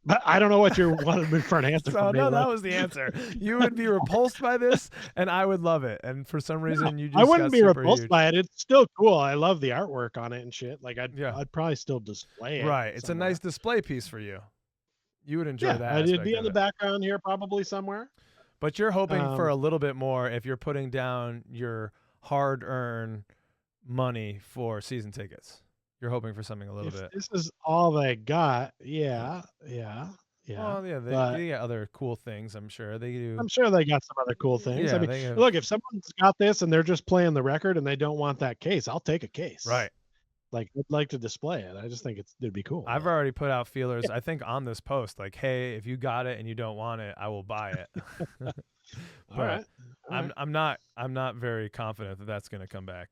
But I don't know what you wanted for an answer. So, no, that was the answer. You would be repulsed by this, and I would love it. And for some reason, you just I wouldn't got be repulsed huge. by it. It's still cool. I love the artwork on it and shit. Like I'd probably still display it. Right. It's somewhere. a nice display piece for you. You would enjoy that. It'd be in the background here probably somewhere. But you're hoping for a little bit more if you're putting down your hard-earned money for season tickets. You're hoping for something a little bit. This is all they got. Yeah. Well, yeah, they got other cool things, I'm sure. They do. I'm sure they got some other cool things. Yeah, I mean, look, if someone's got this and they're just playing the record and they don't want that case, I'll take a case. Right. Like, I'd like to display it. I just think it'd be cool. I've already put out feelers, I think, on this post. Like, hey, if you got it and you don't want it, I will buy it. All right. I'm not very confident that that's going to come back.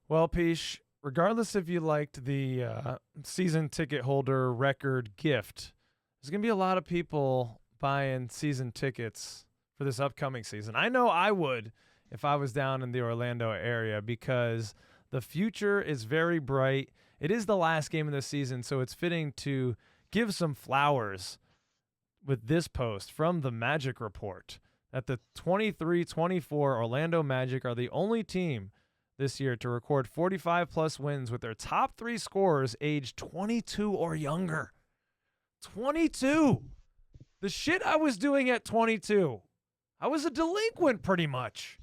Well, Peesh, regardless if you liked the season ticket holder record gift, there's going to be a lot of people buying season tickets for this upcoming season. I know I would if I was down in the Orlando area because the future is very bright. It is the last game of the season, so it's fitting to give some flowers with this post from the Magic Report that the 23-24 Orlando Magic are the only team this year to record 45-plus wins with their top 3 scorers aged 22 or younger. 22! The shit I was doing at 22. I was a delinquent pretty much.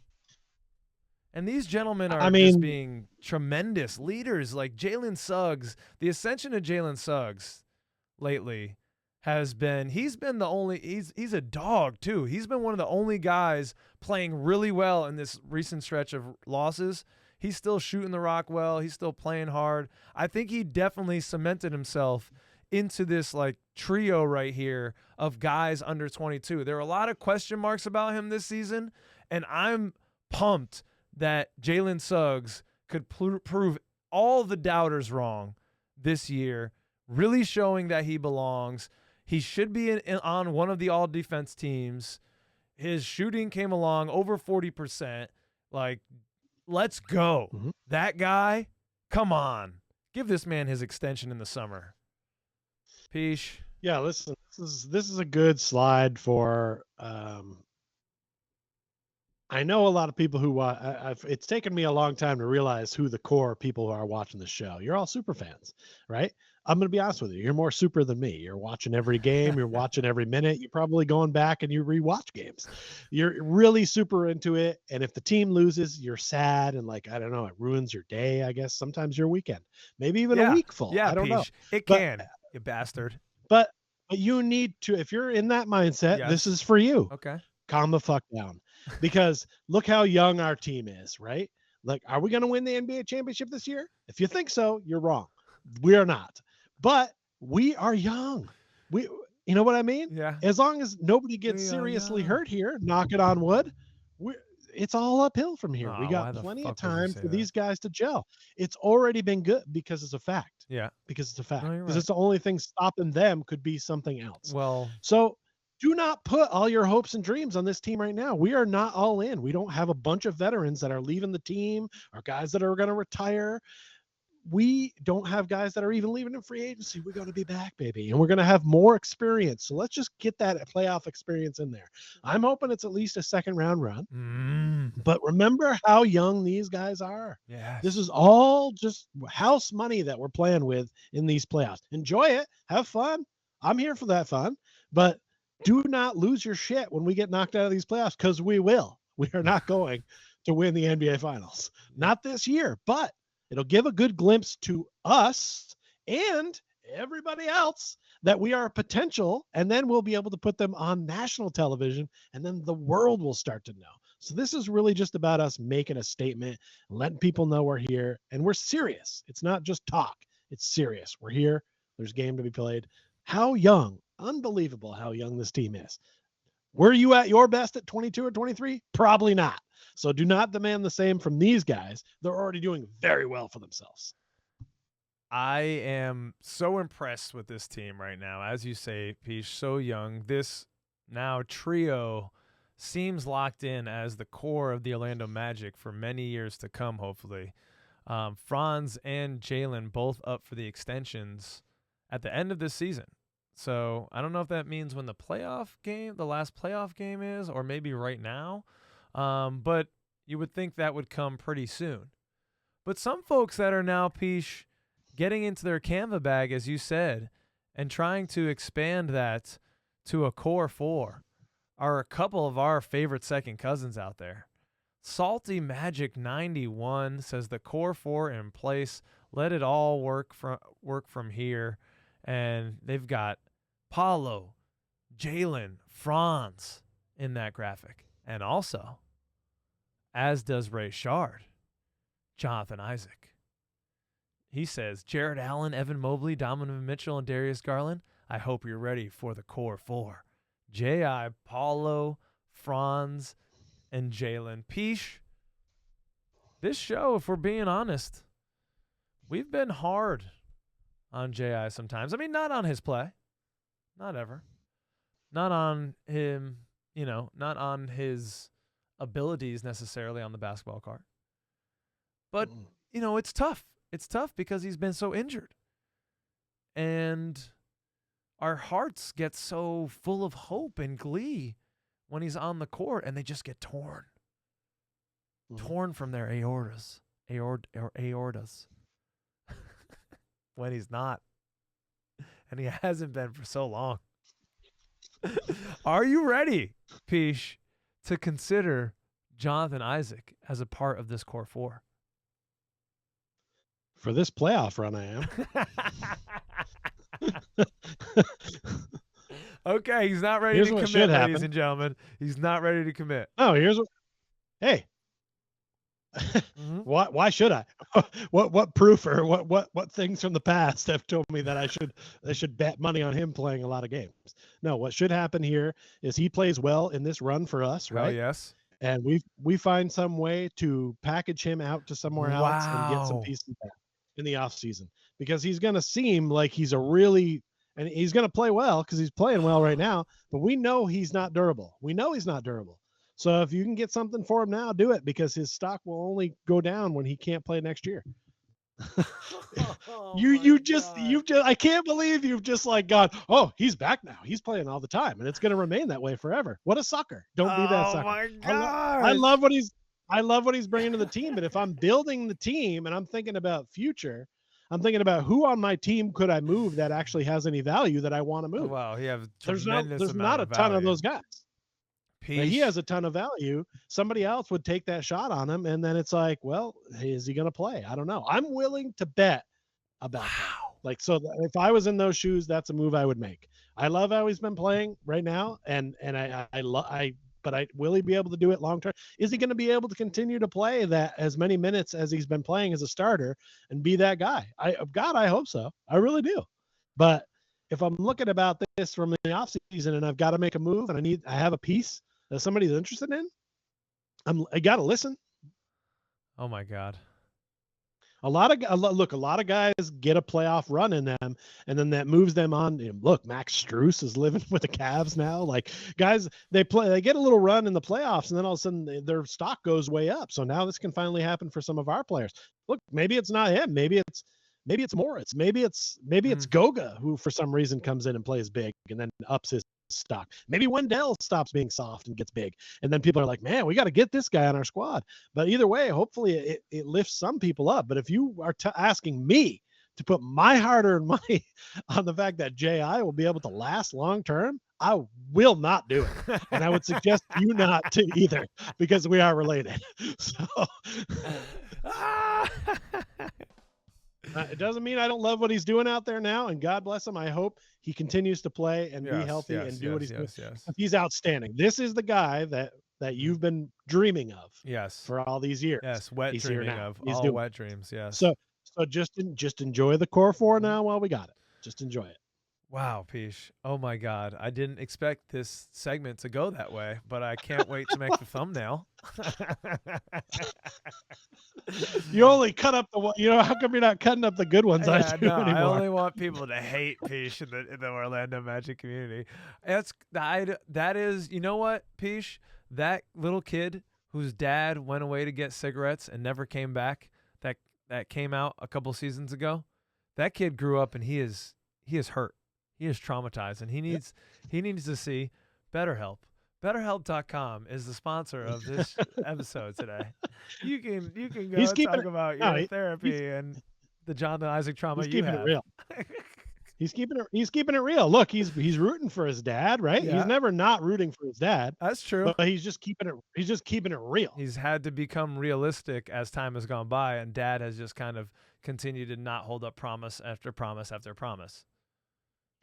And these gentlemen are just being tremendous leaders. Like Jalen Suggs, the ascension of Jalen Suggs lately he's been the only, he's a dog too. He's been one of the only guys playing really well in this recent stretch of losses. He's still shooting the rock well. He's still playing hard. I think he definitely cemented himself into this like trio right here of guys under 22. There are a lot of question marks about him this season, and I'm pumped that Jalen Suggs could prove all the doubters wrong this year, really showing that he belongs. He should be on one of the all-defense teams. His shooting came along over 40%. Like, let's go. Mm-hmm. That guy, come on. Give this man his extension in the summer. Peace. Yeah, listen, this is a good slide for I know a lot of people who it's taken me a long time to realize who the core people who are watching the show. You're all super fans, right? I'm going to be honest with you. You're more super than me. You're watching every game. You're watching every minute. You're probably going back and you rewatch games. You're really super into it. And if the team loses, you're sad. And like, I don't know, it ruins your day, I guess. Sometimes your weekend, maybe even a week full. Yeah, I don't know. It can, you bastard. But you need to, if you're in that mindset, this is for you. Okay. Calm the fuck down. Because look how young our team is, right? Like, are we going to win the NBA championship this year? If you think so, you're wrong. We are not. But we are young. You know what I mean? Yeah. As long as nobody gets seriously hurt here, knock it on wood, it's all uphill from here. We got plenty of time for these guys to gel. It's already been good because it's a fact. Yeah. Because it's a fact. No, because it's the only thing stopping them could be something else. Well, so do not put all your hopes and dreams on this team right now. We are not all in. We don't have a bunch of veterans that are leaving the team or guys that are going to retire. We don't have guys that are even leaving in free agency. We're going to be back, baby. And we're going to have more experience. So let's just get that playoff experience in there. I'm hoping it's at least a second round run. But remember how young these guys are. Yeah. This is all just house money that we're playing with in these playoffs. Enjoy it. Have fun. I'm here for that fun. But do not lose your shit when we get knocked out of these playoffs, because we will. We are not going to win the NBA Finals. Not this year, but it'll give a good glimpse to us and everybody else that we are a potential, and then we'll be able to put them on national television, and then the world will start to know. So this is really just about us making a statement, letting people know we're here, and we're serious. It's not just talk. It's serious. We're here. There's a game to be played. How young, unbelievable how young this team is. Were you at your best at 22 or 23? Probably not. So do not demand the same from these guys. They're already doing very well for themselves. I am so impressed with this team right now. As you say, Peach, so young. This now trio seems locked in as the core of the Orlando Magic for many years to come, hopefully. Franz and Jalen both up for the extensions at the end of this season. So I don't know if that means when the last playoff game is, or maybe right now. But you would think that would come pretty soon. But some folks that are now, Peach, getting into their Canva bag, as you said, and trying to expand that to a core four are a couple of our favorite second cousins out there. Salty Magic 91 says the core four in place. Let it all work from here. And they've got Paulo, Jalen, Franz in that graphic. And also, as does Ray Shard, Jonathan Isaac. He says, Jared Allen, Evan Mobley, Donovan Mitchell, and Darius Garland, I hope you're ready for the core four. J.I., Paulo, Franz, and Jalen. Peach, this show, if we're being honest, we've been hard on J.I. sometimes. I mean, not on his play. Not ever. Not on him, not on his abilities necessarily on the basketball court. But, it's tough. It's tough because he's been so injured. And our hearts get so full of hope and glee when he's on the court, and they just get torn. Torn from their aortas. Aortas. When he's not. And he hasn't been for so long. Are you ready, Peach, to consider Jonathan Isaac as a part of this core four? For this playoff run, I am. Okay, he's not ready to commit, ladies and gentlemen. He's not ready to commit. Oh, here's what. Hey. Why should I? What proof or what things from the past have told me that I should bet money on him playing a lot of games? No, what should happen here is he plays well in this run for us, right? Oh, yes. And we find some way to package him out to somewhere else and get some pieces back in the offseason, because he's going to seem like he's and he's going to play well because he's playing well right now, but we know he's not durable. So if you can get something for him now, do it, because his stock will only go down when he can't play next year. I can't believe you've just like gone, oh, he's back now. He's playing all the time, and it's going to remain that way forever. What a sucker. Don't be that sucker. Oh my God. I love what he's bringing to the team, but if I'm building the team and I'm thinking about future, I'm thinking about who on my team could I move that actually has any value that I want to move. Wow, there's not a ton of those guys. He has a ton of value. Somebody else would take that shot on him, and then it's like, well, is he going to play? I don't know. I'm willing to bet about that. Like, so if I was in those shoes, that's a move I would make. I love how he's been playing right now, but will he be able to do it long term? Is he going to be able to continue to play that as many minutes as he's been playing as a starter and be that guy? I hope so. I really do. But if I'm looking about this from the offseason and I've got to make a move and I have a piece that somebody's interested in, I got to listen. Oh my God. A lot of guys get a playoff run in them, and then that moves them on. Look, Max Strus is living with the Cavs now. Like, guys, they get a little run in the playoffs, and then all of a sudden their stock goes way up. So now this can finally happen for some of our players. Look, maybe it's not him. Maybe it's Moritz. Maybe it's Goga, who for some reason comes in and plays big and then ups his stock. Maybe Wendell stops being soft and gets big, and then people are like, man, we got to get this guy on our squad. But either way, hopefully it lifts some people up. But if you are asking me to put my hard-earned money on the fact that J.I. will be able to last long term, I will not do it. And I would suggest you not to either, because we are related. So it doesn't mean I don't love what he's doing out there now, and God bless him. I hope he continues to play and be healthy and do what he's doing. Yes. He's outstanding. This is the guy that you've been dreaming of for all these years. Yes, he's dreaming of. He's all wet dreams, yes. So just enjoy the core four now while we got it. Just enjoy it. Wow, Peach. Oh my God. I didn't expect this segment to go that way, but I can't wait to make the thumbnail. You only cut up how come you're not cutting up the good ones I do anymore? I only want people to hate Peach in the Orlando Magic community. That is, you know what, Peach? That little kid whose dad went away to get cigarettes and never came back, that came out a couple seasons ago, that kid grew up and he is hurt. He is traumatized, and he needs to see BetterHelp. BetterHelp.com is the sponsor of this episode today. You can go and talk about your therapy and the Jonathan Isaac trauma you have. He's keeping it real. Look, he's rooting for his dad, right? Yeah. He's never not rooting for his dad. That's true. But he's just keeping it real. He's had to become realistic as time has gone by, and dad has just kind of continued to not hold up promise after promise after promise.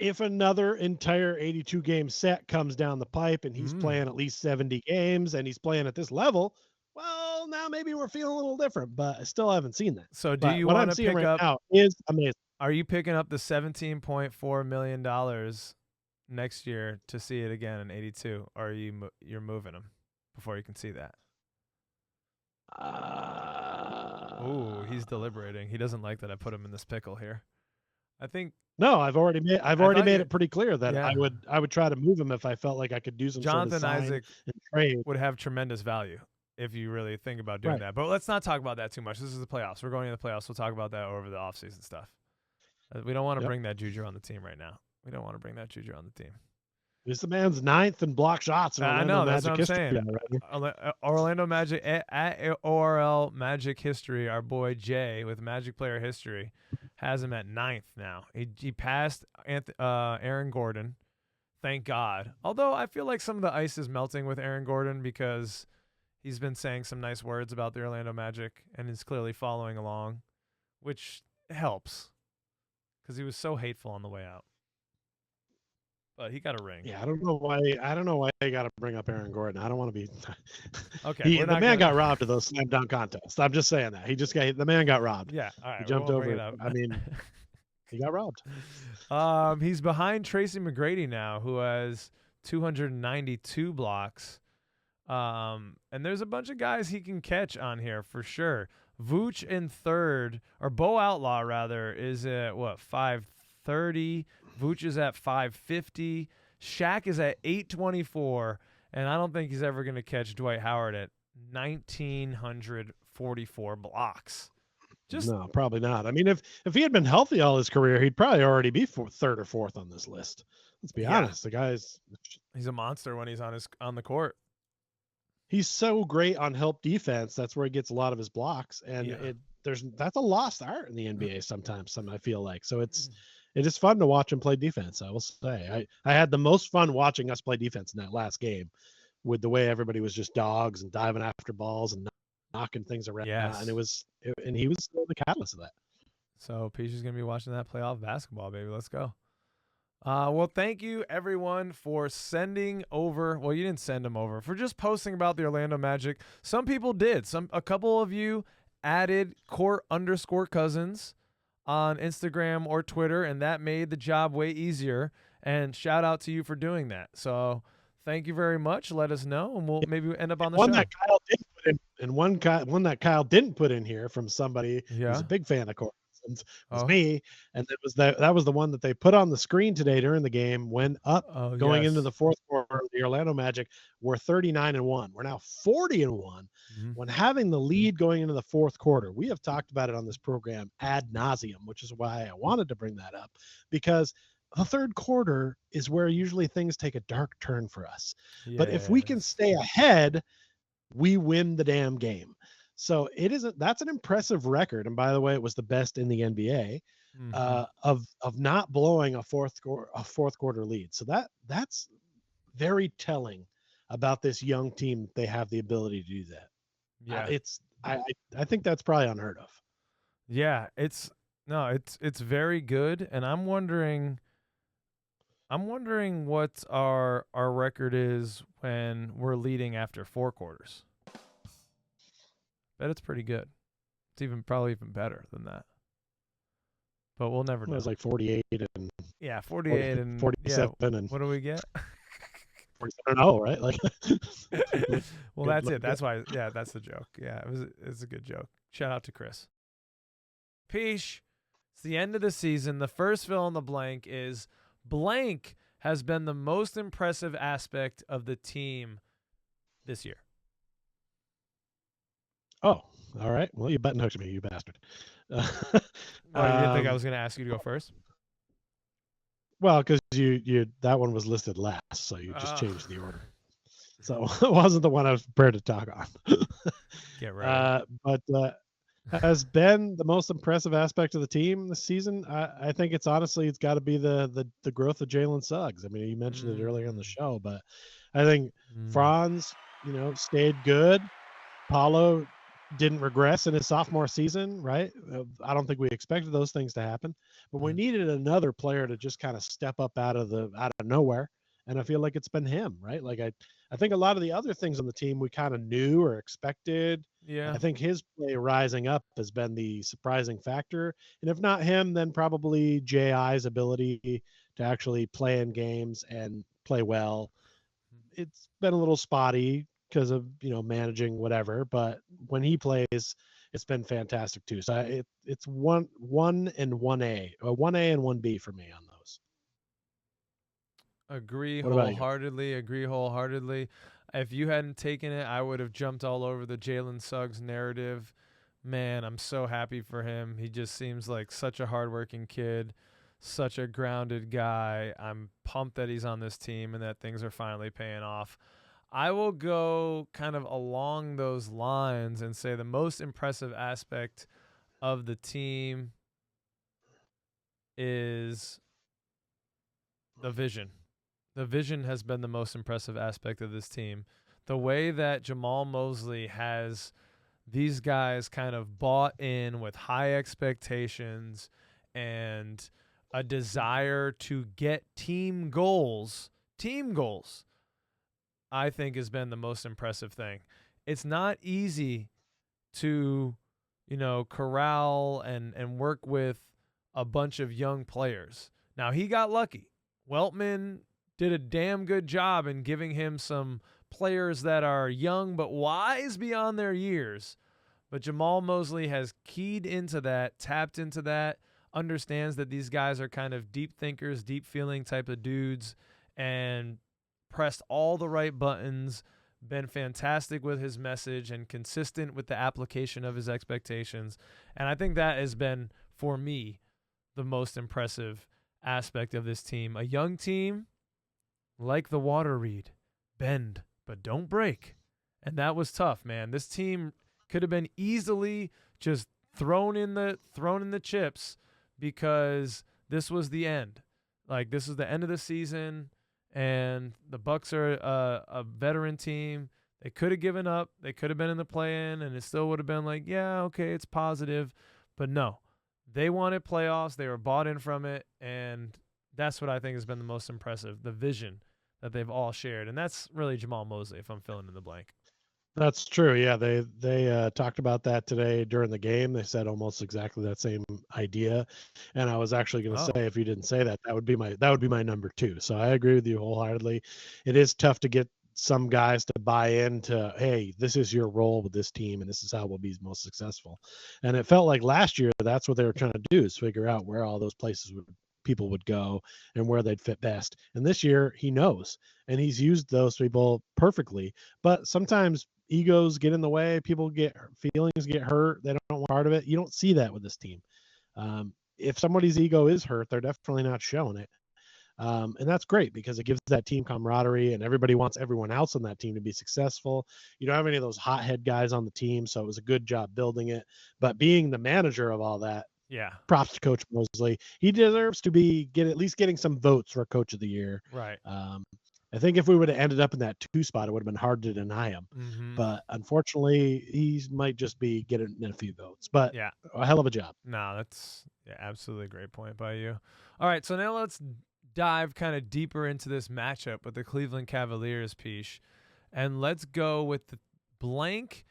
If another entire 82-game set comes down the pipe and he's playing at least 70 games and he's playing at this level, well, now maybe we're feeling a little different, but I still haven't seen that. So do you want to pick up now is amazing. Are you picking up the $17.4 million next year to see it again in 82, or are you're moving him before you can see that? Ooh, he's deliberating. He doesn't like that I put him in this pickle here. I think no, I've already made it pretty clear that I would try to move him if I felt like I could do some Jonathan sort of Isaac and trade. Would have tremendous value if you really think about doing that. But let's not talk about that too much. This is the playoffs. We're going to the playoffs. We'll talk about that over the offseason stuff. We don't want to bring that juju on the team right now. We don't want to bring that juju on the team. He's the man's 9th in block shots in I Orlando know, that's Magic what I'm history saying. already. Orlando Magic at ORL Magic History. Our boy Jay with Magic Player History has him at 9th now. He passed Aaron Gordon. Thank God. Although I feel like some of the ice is melting with Aaron Gordon because he's been saying some nice words about the Orlando Magic and is clearly following along, which helps because he was so hateful on the way out. But he got a ring. Yeah, I don't know why. I don't know why they got to bring up Aaron Gordon. I don't want to be. Okay, The man got robbed of those slam dunk contests. I'm just saying that the man got robbed. Yeah, all right. He jumped over it. I mean, he got robbed. He's behind Tracy McGrady now, who has 292 blocks. And there's a bunch of guys he can catch on here for sure. Vooch in third, or Bo Outlaw rather, is at 530. Vooch is at 550. Shaq is at 824, and I don't think he's ever going to catch Dwight Howard at 1,944 blocks. No, probably not. I mean, if he had been healthy all his career, he'd probably already be third or fourth on this list. Let's be honest. The he's a monster when he's on the court. He's so great on help defense. That's where he gets a lot of his blocks, and that's a lost art in the NBA sometimes. I feel like it is fun to watch him play defense. I will say, I had the most fun watching us play defense in that last game, with the way everybody was just dogs and diving after balls and knocking things around. Yes. And he was the catalyst of that. So Peach is gonna be watching that playoff basketball, baby. Let's go. Well, thank you everyone for sending over. Well, you didn't send them over, for just posting about the Orlando Magic. Some people did. A couple of you added Court_Cousins on Instagram or Twitter, and that made the job way easier. And shout out to you for doing that. So thank you very much. Let us know, and we'll maybe end up on the show. That Kyle did put in, and one that Kyle didn't put in here from somebody who's a big fan of Court was me, and that was the one that they put on the screen today during the game. When going into the fourth quarter, the Orlando Magic were 39-1. We're now 40-1. Mm-hmm. When having the lead going into the fourth quarter, we have talked about it on this program ad nauseum, which is why I wanted to bring that up, because the third quarter is where usually things take a dark turn for us. Yes. But if we can stay ahead, we win the damn game. So that's an impressive record. And by the way, it was the best in the NBA of not blowing a fourth quarter lead. So that's very telling about this young team. They have the ability to do that. Yeah, I think that's probably unheard of. Yeah, it's very good. And I'm wondering what our record is when we're leading after 4 quarters. Bet it's pretty good. It's probably even better than that. But we'll never know. It was like 48 and 48 and 47 and what do we get? 47-0, right? Like well, that's it. That's why. Yeah, that's the joke. Yeah, it's a good joke. Shout out to Chris. Peace. It's the end of the season. The first fill in the blank is blank has been the most impressive aspect of the team this year. Oh, all right. Well, you button hooked me, you bastard. You didn't think I was going to ask you to go first? Well, because you that one was listed last, so you just changed the order. So it wasn't the one I was prepared to talk on. Get right. But has been the most impressive aspect of the team this season. I think it's got to be the growth of Jalen Suggs. I mean, you mentioned it earlier on the show, but I think Franz, stayed good. Paulo didn't regress in his sophomore season, right? I don't think we expected those things to happen, but we needed another player to just kind of step up out of nowhere. And I feel like it's been him, right? Like I think a lot of the other things on the team we kind of knew or expected. Yeah. I think his play rising up has been the surprising factor. And if not him, then probably J.I.'s ability to actually play in games and play well. It's been a little spotty because of managing whatever, but when he plays, it's been fantastic too. So it's 1 and 1A, or 1A and 1B for me on those. Agree wholeheartedly. If you hadn't taken it, I would have jumped all over the Jalen Suggs narrative. Man, I'm so happy for him. He just seems like such a hardworking kid, such a grounded guy. I'm pumped that he's on this team and that things are finally paying off. I will go kind of along those lines and say the most impressive aspect of the team is the vision. The vision has been the most impressive aspect of this team. The way that Jamal Mosley has these guys kind of bought in with high expectations and a desire to get team goals, I think has been the most impressive thing. It's not easy to, corral and work with a bunch of young players. Now, he got lucky. Weltman did a damn good job in giving him some players that are young but wise beyond their years. But Jamal Mosley has keyed into that, tapped into that, understands that these guys are kind of deep thinkers, deep feeling type of dudes, and pressed all the right buttons, been fantastic with his message and consistent with the application of his expectations. And I think that has been, for me, the most impressive aspect of this team. A young team, like the water reed, bend, but don't break. And that was tough, man. This team could have been easily just thrown in the chips because this was the end. Like, this is the end of the season, and the Bucks are a veteran team. They could have given up. They could have been in the play-in, and it still would have been like, yeah, okay, it's positive. But no, they wanted playoffs. They were bought in from it, and that's what I think has been the most impressive, the vision that they've all shared. And that's really Jamal Mosley, if I'm filling in the blank. That's true. Yeah, they talked about that today during the game. They said almost exactly that same idea. And I was actually going to say, if you didn't say that, that would be my number 2. So I agree with you wholeheartedly. It is tough to get some guys to buy into, hey, this is your role with this team, and this is how we'll be most successful. And it felt like last year that's what they were trying to do, is figure out where all those places people would go and where they'd fit best. And this year he knows, and he's used those people perfectly. But sometimes egos get in the way. Feelings get hurt. They don't want part of it. You don't see that with this team. If somebody's ego is hurt, they're definitely not showing it. And that's great because it gives that team camaraderie, and everybody wants everyone else on that team to be successful. You don't have any of those hothead guys on the team, so it was a good job building it. But being the manager of all that, yeah, props to Coach Mosley. He deserves to at least getting some votes for Coach of the Year. Right. I think if we would have ended up in that 2 spot, it would have been hard to deny him. Mm-hmm. But unfortunately, he might just be getting a few votes. But yeah, a hell of a job. No, that's absolutely a great point by you. All right, so now let's dive kind of deeper into this matchup with the Cleveland Cavaliers, Peach. And let's go with the blank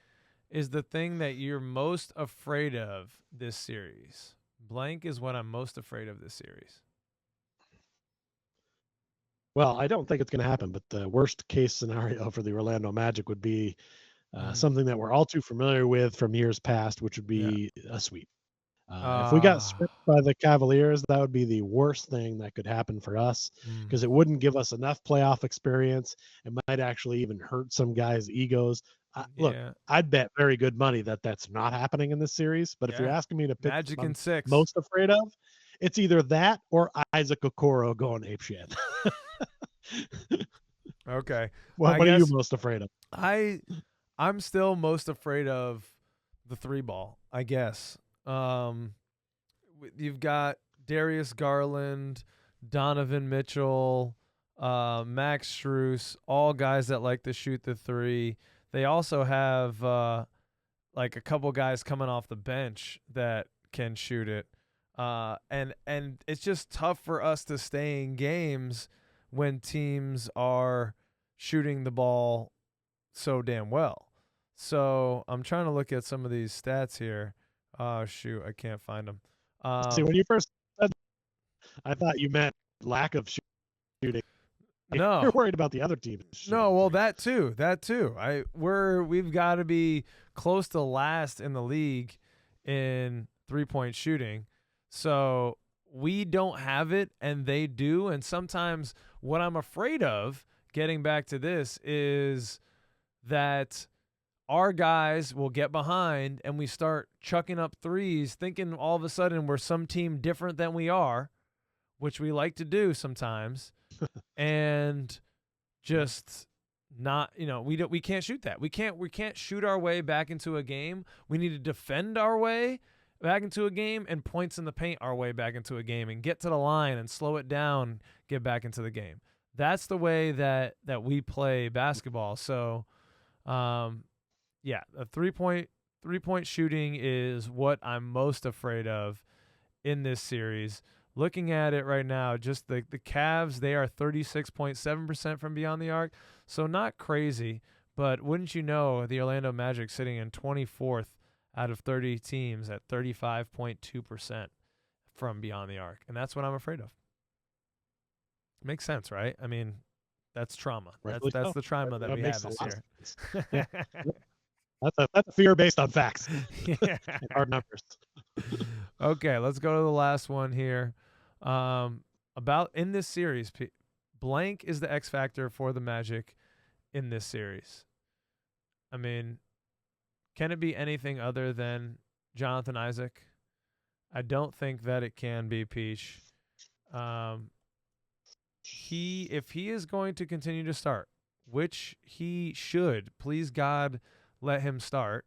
is the thing that you're most afraid of this series. Blank is what I'm most afraid of this series. Well, I don't think it's going to happen, but the worst case scenario for the Orlando Magic would be something that we're all too familiar with from years past, which would be a sweep. If we got swept by the Cavaliers, that would be the worst thing that could happen for us because it wouldn't give us enough playoff experience. It might actually even hurt some guys' egos. Look, I'd bet very good money that that's not happening in this series. But if you're asking me to pick Magic in 6, most afraid of, it's either that or Isaac Okoro going apeshit. Okay. What are you most afraid of? I'm still most afraid of the 3 ball, I guess. You've got Darius Garland, Donovan Mitchell, Max Strus, all guys that like to shoot the 3. They also have like a couple guys coming off the bench that can shoot it. And it's just tough for us to stay in games when teams are shooting the ball so damn well. So I'm trying to look at some of these stats here. Oh, shoot, I can't find them. See, when you first said I thought you meant lack of shooting. No. You're worried about the other team. No, well, that too. We've got to be close to last in the league in 3-point shooting. So we don't have it and they do. And sometimes what I'm afraid of, getting back to this, is that our guys will get behind and we start chucking up threes, thinking all of a sudden we're some team different than we are. which we like to do sometimes, and just not, we can't shoot that. We can't shoot our way back into a game. We need to defend our way back into a game and points in the paint our way back into a game and get to the line and slow it down, get back into the game. That's the way that we play basketball. So, yeah, a three-point shooting is what I'm most afraid of in this series. Looking at it right now, just the Cavs, they are 36.7% from beyond the arc, so not crazy. But wouldn't you know, the Orlando Magic sitting in 24th out of 30 teams at 35.2% from beyond the arc, and that's what I'm afraid of. Makes sense, right? I mean, that's trauma. That's the trauma that we have this year. Yeah. That's a fear based on facts. Yeah. Hard numbers. Okay, let's go to the last one here. About in this series, blank is the X factor for the Magic in this series. I mean, can it be anything other than Jonathan Isaac? I don't think that it can be, Peach. If he is going to continue to start, which he should, please God, let him start.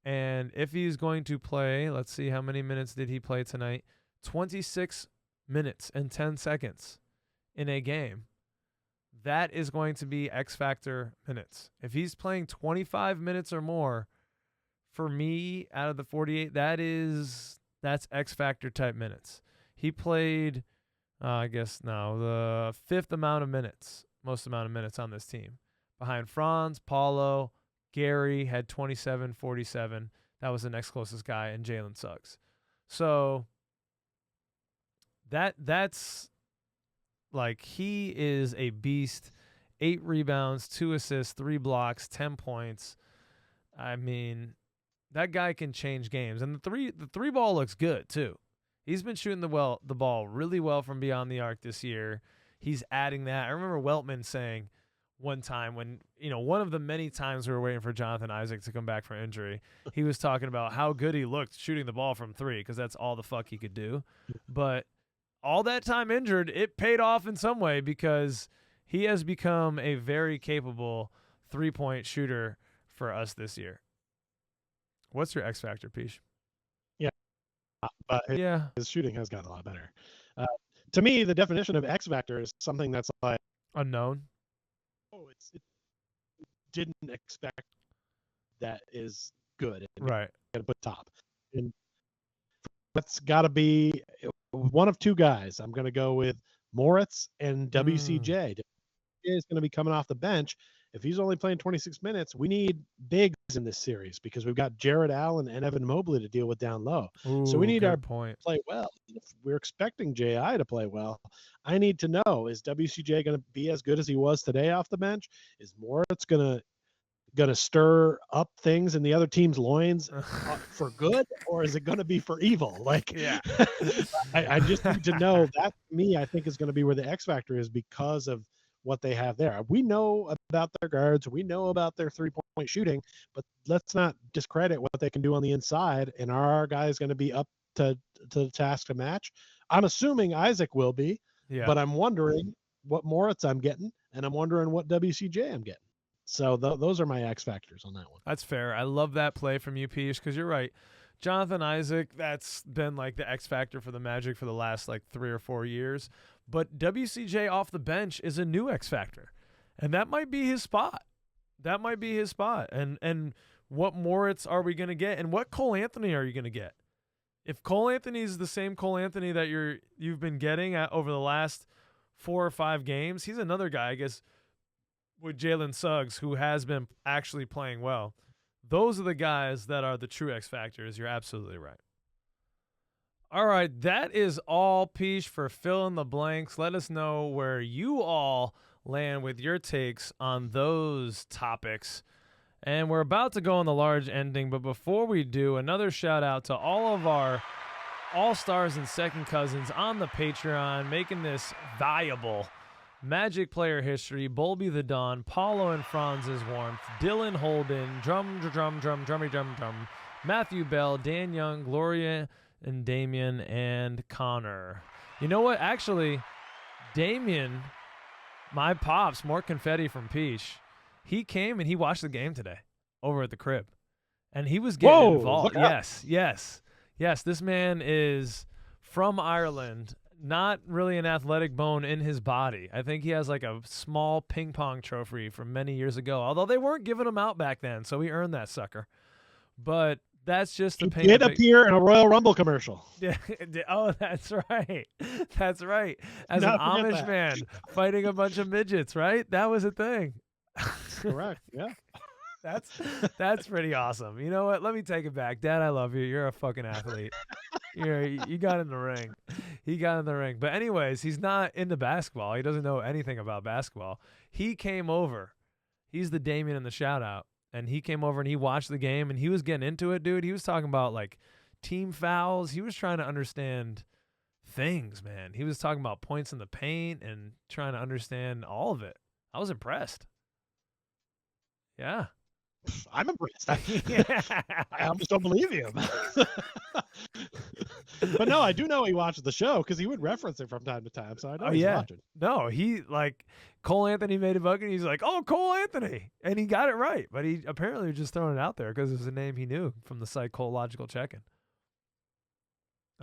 And if he's going to play, let's see, how many minutes did he play tonight? 26 minutes and 10 seconds in a game. That is going to be X factor minutes. If he's playing 25 minutes or more, for me, out of the 48, that's X factor type minutes. He played, the fifth amount of minutes, most amount of minutes on this team. Behind Franz, Paulo, Gary had 27, 47. That was the next closest guy, and Jalen Suggs. So that's like, he is a beast. 8 rebounds, 2 assists, 3 blocks, 10 points. I mean, that guy can change games. And the three ball looks good too. He's been shooting the ball really well from beyond the arc this year. He's adding that. I remember Weltman saying one time when, one of the many times we were waiting for Jonathan Isaac to come back from injury, he was talking about how good he looked shooting the ball from 3, because that's all the fuck he could do. But all that time injured, it paid off in some way, because he has become a very capable 3-point shooter for us this year. What's your X factor, Peach? Yeah, but his shooting has gotten a lot better. To me, the definition of X factor is something that's like unknown. It didn't expect that is good. Right. Got to put top. And that's got to be one of 2 guys. I'm going to go with Moritz and WCJ. WCJ is going to be coming off the bench. If he's only playing 26 minutes, we need bigs in this series, because we've got Jared Allen and Evan Mobley to deal with down low. Ooh, so we need our point. Play well. If we're expecting J.I. to play well, I need to know, is WCJ going to be as good as he was today off the bench? Is Moritz going to stir up things in the other team's loins for good, or is it going to be for evil? Like, yeah. I just need to know. That, to me, I think is going to be where the X factor is, because of what they have there. We know about their guards. We know about their 3-point shooting, but let's not discredit what they can do on the inside. And are our guys going to be up to the task to match? I'm assuming Isaac will be, but I'm wondering what Moritz I'm getting, and I'm wondering what WCJ I'm getting. So those are my X factors on that one. That's fair. I love that play from you, Peach, because you're right. Jonathan Isaac, that's been like the X factor for the Magic for the last 3 or 4 years. But WCJ off the bench is a new X factor, and that might be his spot. And what Moritz are we going to get, and what Cole Anthony are you going to get? If Cole Anthony is the same Cole Anthony that you've been getting over the last 4 or 5 games, he's another guy, I guess, with Jalen Suggs, who has been actually playing well. Those are the guys that are the true X factors. You're absolutely right. All right, that is all, Peach, for fill in the blanks. Let us know where you all land with your takes on those topics. And we're about to go on the large ending, but before we do, another shout out to all of our all-stars and second cousins on the Patreon, making this valuable. Magic player history, Bolby the Dawn, Paulo and Franz's warmth, Dylan Holden, drum, Matthew Bell, Dan Young, Gloria and Damien and Connor. You know what? Actually, Damien, my pops, more confetti from Peach. He came and he watched the game today over at the crib, and he was getting involved. Yes. This man is from Ireland. Not really an athletic bone in his body. I think he has like a small ping pong trophy from many years ago, although they weren't giving him out back then, so he earned that sucker. But that's just the He paint. did appear in a Royal Rumble commercial. Yeah. Oh, that's right. That's right. As an Not forget Amish that. man fighting a bunch of midgets, right? That was a thing. Correct. Yeah. That's pretty awesome. You know what? Let me take it back. Dad, I love you. You're a fucking athlete. You got in the ring. He got in the ring. But anyways, he's not into basketball. He doesn't know anything about basketball. He came over. He's the Damien in the shout out. And he came over and he watched the game and he was getting into it, dude. He was talking about like team fouls. He was trying to understand things, man. He was talking about points in the paint and trying to understand all of it. I was impressed. Yeah. I'm impressed. I almost don't believe you. But no, I do know he watches the show because he would reference it from time to time. So I know he's watching. No, he like Cole Anthony made a bucket. He's like, oh, Cole Anthony. And he got it right. But he apparently was just throwing it out there because it was a name he knew from the site Logical Check-In.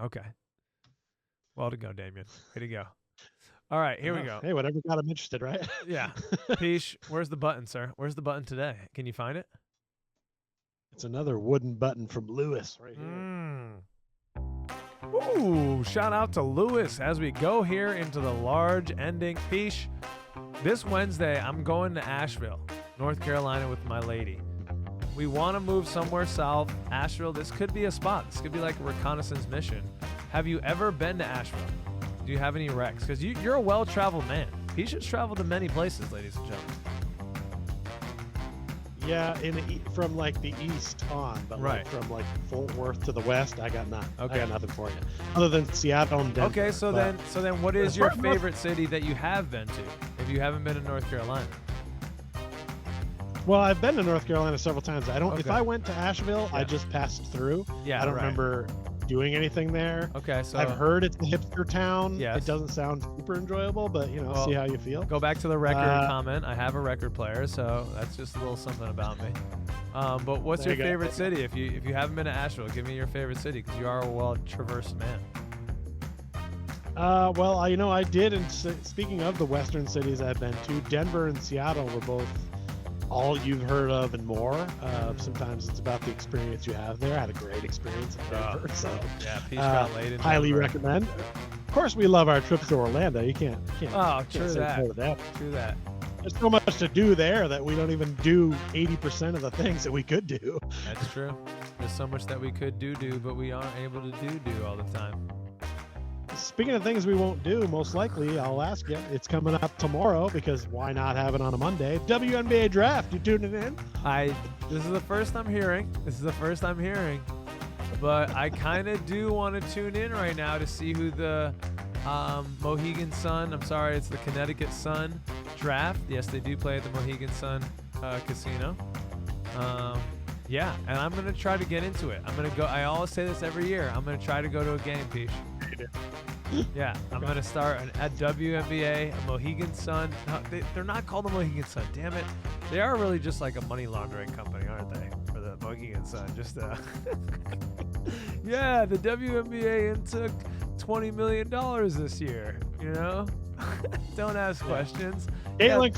Okay. Well to go, Damien. Way to go. All right, here we go. Hey, whatever got him interested, right? Yeah. Peach, where's the button, sir? Where's the button today? Can you find it? It's another wooden button from Lewis right here. Ooh, shout out to Lewis as we go here into the large ending. Peach, this Wednesday, I'm going to Asheville, North Carolina with my lady. We want to move somewhere south. Asheville, this could be a spot. This could be like a reconnaissance mission. Have you ever been to Asheville? Do you have any recs? Because you're a well-traveled man. Peach has traveled to many places, ladies and gentlemen. Yeah, from like the east on, but like from like Fort Worth to the west, I got nothing. Okay. I got nothing for you, other than Seattle and Denver. Okay, so then, what is your favorite city that you have been to? If you haven't been to North Carolina. Well, I've been to North Carolina several times. I don't. Okay. If I went to Asheville, Yeah. I just passed through. Yeah, I don't remember doing anything there. Okay, so I've heard it's a hipster town. Yes. It doesn't sound super enjoyable, but Well, see how you feel. go back to the record comment. I have a record player, so that's just a little something about me. But what's There your you go. favorite city? If you haven't been to Asheville, give me your favorite city because you are a well-traversed man. Well, I did. And speaking of the western cities I've been to, Denver and Seattle were both all you've heard of and more. Sometimes it's about the experience you have there. I had a great experience in Denver, so Yeah, Peach got laid in highly Denver. recommend. Of course, we love our trips to Orlando. You can't Oh, can't true say that. no to that. True that. There's so much to do there that we don't even do 80% of the things that we could do. That's true. There's so much that we could do, but we aren't able to do all the time. Speaking of things we won't do, most likely, I'll ask you, it's coming up tomorrow because why not have it on a Monday? WNBA draft, you tuning in? This is the first I'm hearing. But I kind of do want to tune in right now to see who the Mohegan Sun, it's the Connecticut Sun draft. Yes, they do play at the Mohegan Sun Casino. Yeah, and I'm going to try to get into it. I'm going to go. I always say this every year. I'm going to try to go to a game, Peach. Yeah, I'm going to start at WNBA, a Mohegan Sun. No, they're not called the Mohegan Sun. Damn it. They are really just like a money laundering company, aren't they? For the Mohegan Sun. Yeah, the WNBA took $20 million this year, you know? Don't ask questions. Caitlin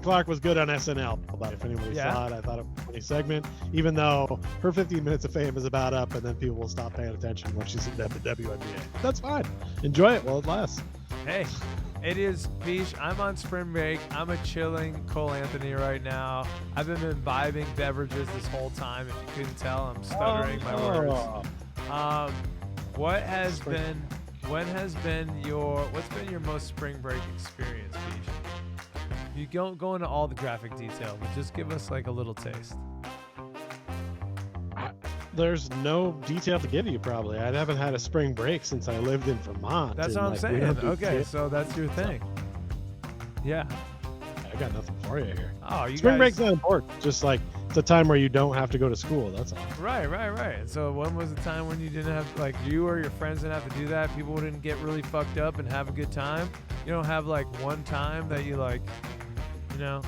Clark was good on SNL, but if anybody Yeah. saw it, I thought it was a funny segment, even though her 15 minutes of fame is about up, and then people will stop paying attention when she's in the WNBA. That's fine. Enjoy it while it lasts. Hey, it is Peach. I'm on spring break. I'm a chilling Cole Anthony right now. I've been imbibing beverages this whole time. If you couldn't tell, I'm stuttering my words. What's been your most spring break experience, Peach? You don't go into all the graphic detail, but just give us like a little taste. There's no detail to give you, probably. I haven't had a spring break since I lived in Vermont. That's and, what I'm we saying. don't do Okay, shit. so that's your thing. Yeah. I got nothing for you here. Oh, you Spring guys. break's not important. Just like It's a time where you don't have to go to school. That's all. Right. So when was the time when you didn't have, like, you or your friends didn't have to do that? People wouldn't get really fucked up and have a good time? You don't have, like, one time that you, like, you know,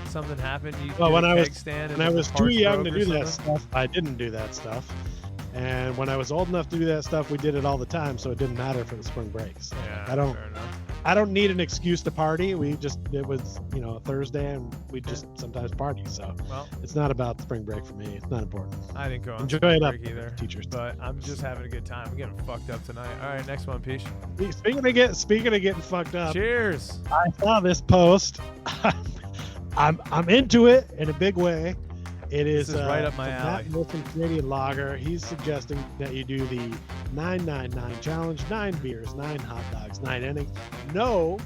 something happened, you Well, did when a I was keg stand and when I the was too parts young to broke or do that something? stuff, I didn't do that stuff. And when I was old enough to do that stuff, we did it all the time, so it didn't matter for the spring breaks. Yeah, I don't fair enough. I don't need an excuse to party. It was, Thursday, and we just sometimes party. So Well, it's not about spring break for me. It's not important. I didn't go on Enjoy spring it up, break either, teachers. but I'm just having a good time. I'm getting fucked up tonight. All right, next one, Peach. Speaking of getting fucked up, Cheers. I saw this post. I'm into it in a big way. It is, This is right up my from alley. Matt Wilson, Canadian Lager. He's suggesting that you do the 999 challenge: 9 beers, 9 hot dogs, 9 innings. No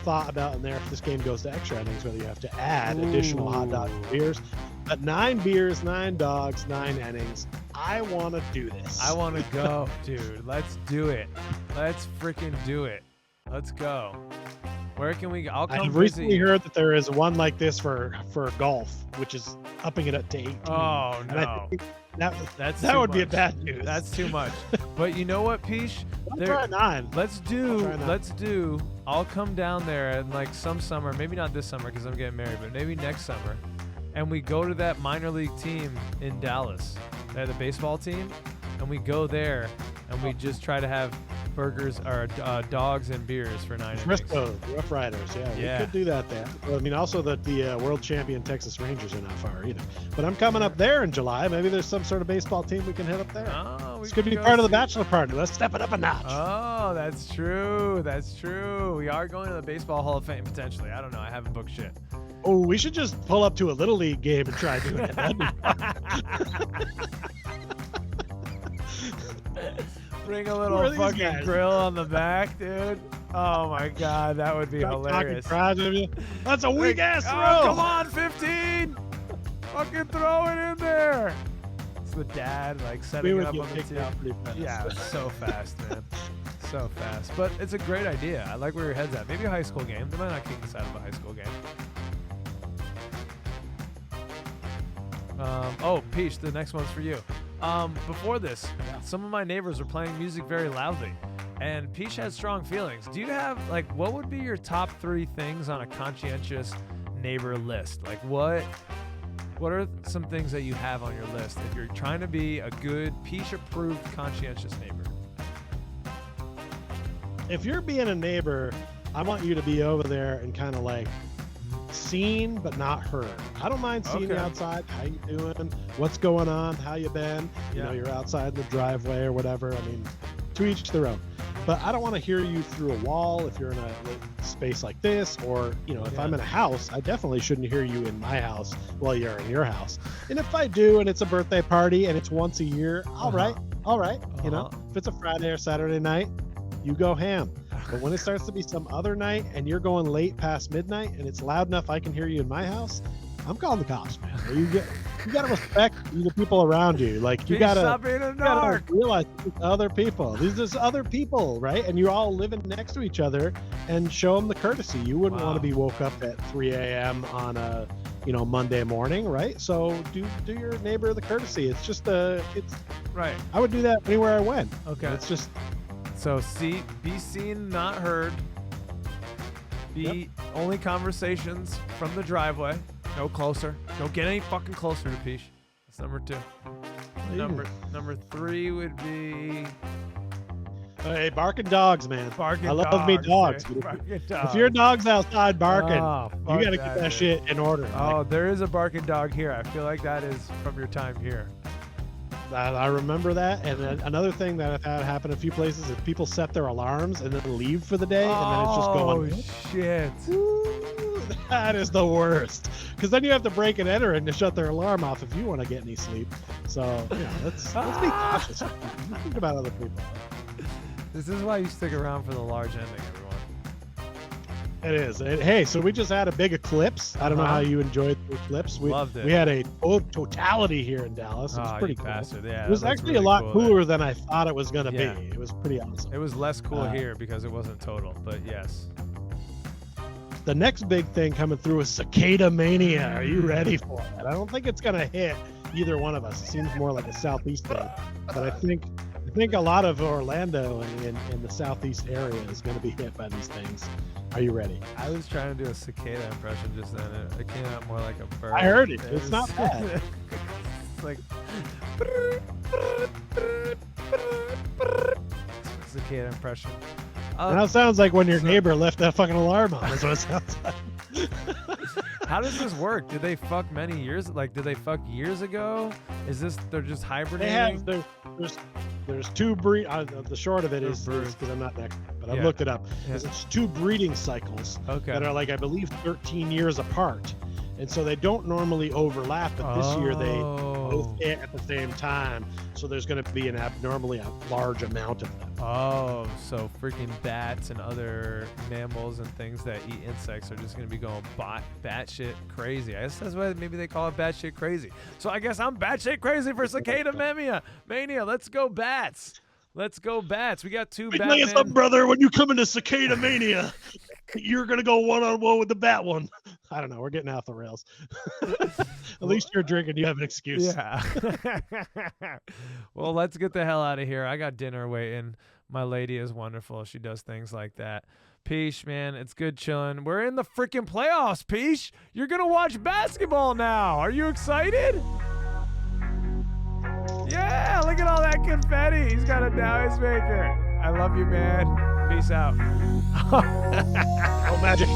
thought about in there if this game goes to extra innings whether you have to add additional hot dogs and beers. But 9 beers, 9 dogs, 9 innings. I want to do this. I want to go, dude. Let's do it. Let's freaking do it. Let's go. Where can we go? I'll come I've visit recently you. heard that there is one like this for golf, which is upping it up to 18. Oh, And I no. think that That's that too would be a much. bad news. That's too much. But you know what, Peach? I'll There- try 9. Let's try do. I'll come down there and, like, some summer, maybe not this summer because I'm getting married, but maybe next summer, and we go to that minor league team in Dallas, the baseball team, and we go there and we just try to have burgers or dogs and beers for 9 innings. Frisco, Rough Riders. Yeah, we could do that there. I mean, also that the world champion Texas Rangers are not far either. But I'm coming up there in July. Maybe there's some sort of baseball team we can hit up there. Oh, This could be part of the bachelor party. Let's step it up a notch. Oh, that's true. That's true. We are going to the Baseball Hall of Fame potentially. I don't know. I haven't booked shit. Oh, we should just pull up to a little league game and try doing it. That'd be Bring a Who little are these fucking guys? grill on the back, dude. Oh my god, that would be Talking hilarious. crowds of you. That's a weak ass throw. Oh, come on, 15! Fucking throw it in there. It's the dad, like, We setting it would up get on the kicked team. out pretty fast. Yeah, so fast, man. So fast. But it's a great idea. I like where your head's at. Maybe a high school game. They might not kick us out of a high school game. Oh, Peach, the next one's for you. Before this, some of my neighbors were playing music very loudly, and Peach had strong feelings. Do you have, like, what would be your top 3 things on a conscientious neighbor list? Like, what are some things that you have on your list if you're trying to be a good Peach-approved conscientious neighbor? If you're being a neighbor, I want you to be over there and kind of like seen but not heard. I don't mind seeing you Okay. outside. How you doing? What's going on? How you been? You know, Yeah. you're outside in the driveway or whatever. I mean, to each their own. But I don't want to hear you through a wall if you're in a space like this, or if Yeah. I'm in a house, I definitely shouldn't hear you in my house while you're in your house. And if I do, and it's a birthday party and it's once a year, all right. If it's a Friday or Saturday night, you go ham. But when it starts to be some other night and you're going late past midnight and it's loud enough I can hear you in my house, I'm calling the cops, man. You gotta respect the people around you. Like you Peach, gotta, stop being a you gotta narc. realize it's other people. These are other people, right? And you're all living next to each other, and show them the courtesy. You wouldn't want Wow. to be woke up at 3 a.m. on a Monday morning, right? So do your neighbor the courtesy. It's just it's Right. I would do that anywhere I went. Okay. It's just So be seen, not heard. Be only conversations from the driveway. No closer. Don't get any fucking closer to Peach. That's number 2. Number 3 would be hey, barking dogs, man. barking I love dogs. me dogs. dude. Barking dogs. If your dog's outside barking, Oh, you fuck gotta get that dude. shit in order. Oh, there is a barking dog here. I feel like that is from your time here. I remember that. And then another thing that I've had happen a few places is people set their alarms and then leave for the day, and then it's just going. Oh shit. Ooh, that is the worst. Because then you have to break and enter and to shut their alarm off if you want to get any sleep. So let's be cautious. Think about other people. This is why you stick around for the large ending, everyone. It is. Hey, so we just had a big eclipse. I don't know Uh-huh. how you enjoyed the eclipse. Loved it. We had a totality here in Dallas. It was Oh, pretty you cool. bastard. Yeah, It was that looks actually really a lot cool there. cooler than I thought it was going to Yeah. be. It was pretty awesome. It was less cool Uh, here because it wasn't total, but yes. the next big thing coming through is Cicada Mania. Are you ready for it? I don't think it's going to hit either one of us. It seems more like a Southeast thing. But I think a lot of Orlando and the Southeast area is going to be hit by these things. Are you ready? I was trying to do a cicada impression just then. It came out more like a bird. I heard it. It's not bad. It's like cicada impression. Now it sounds like when your neighbor left that fucking alarm on. That's what it sounds like. How does this work? Did they fuck many years? Like, did they fuck years ago? Is this they're just hibernating? There's two breed. The short of it is because I'm not an expert, but I've looked it up. It's two breeding cycles that are like I believe 13 years apart, and so they don't normally overlap. But this year they both hit at the same time, so there's going to be an abnormally large amount of them. Oh, so freaking bats and other mammals and things that eat insects are just going to be going batshit crazy. I guess that's why maybe they call it batshit crazy. So I guess I'm batshit crazy for Cicada Mania. Let's go bats. Let's go bats. We got two Batman. Tell you something, brother. When you come into Cicada Mania, you're going to go one-on-one with the bat one. I don't know. We're getting off the rails. At least you're drinking. You have an excuse. Yeah. Well, let's get the hell out of here. I got dinner waiting. My lady is wonderful. She does things like that. Peace, man. It's good chilling. We're in the freaking playoffs, Peace. You're going to watch basketball now. Are you excited? Yeah, look at all that confetti. He's got a Noise Maker. I love you, man. Peace out. Oh, magic.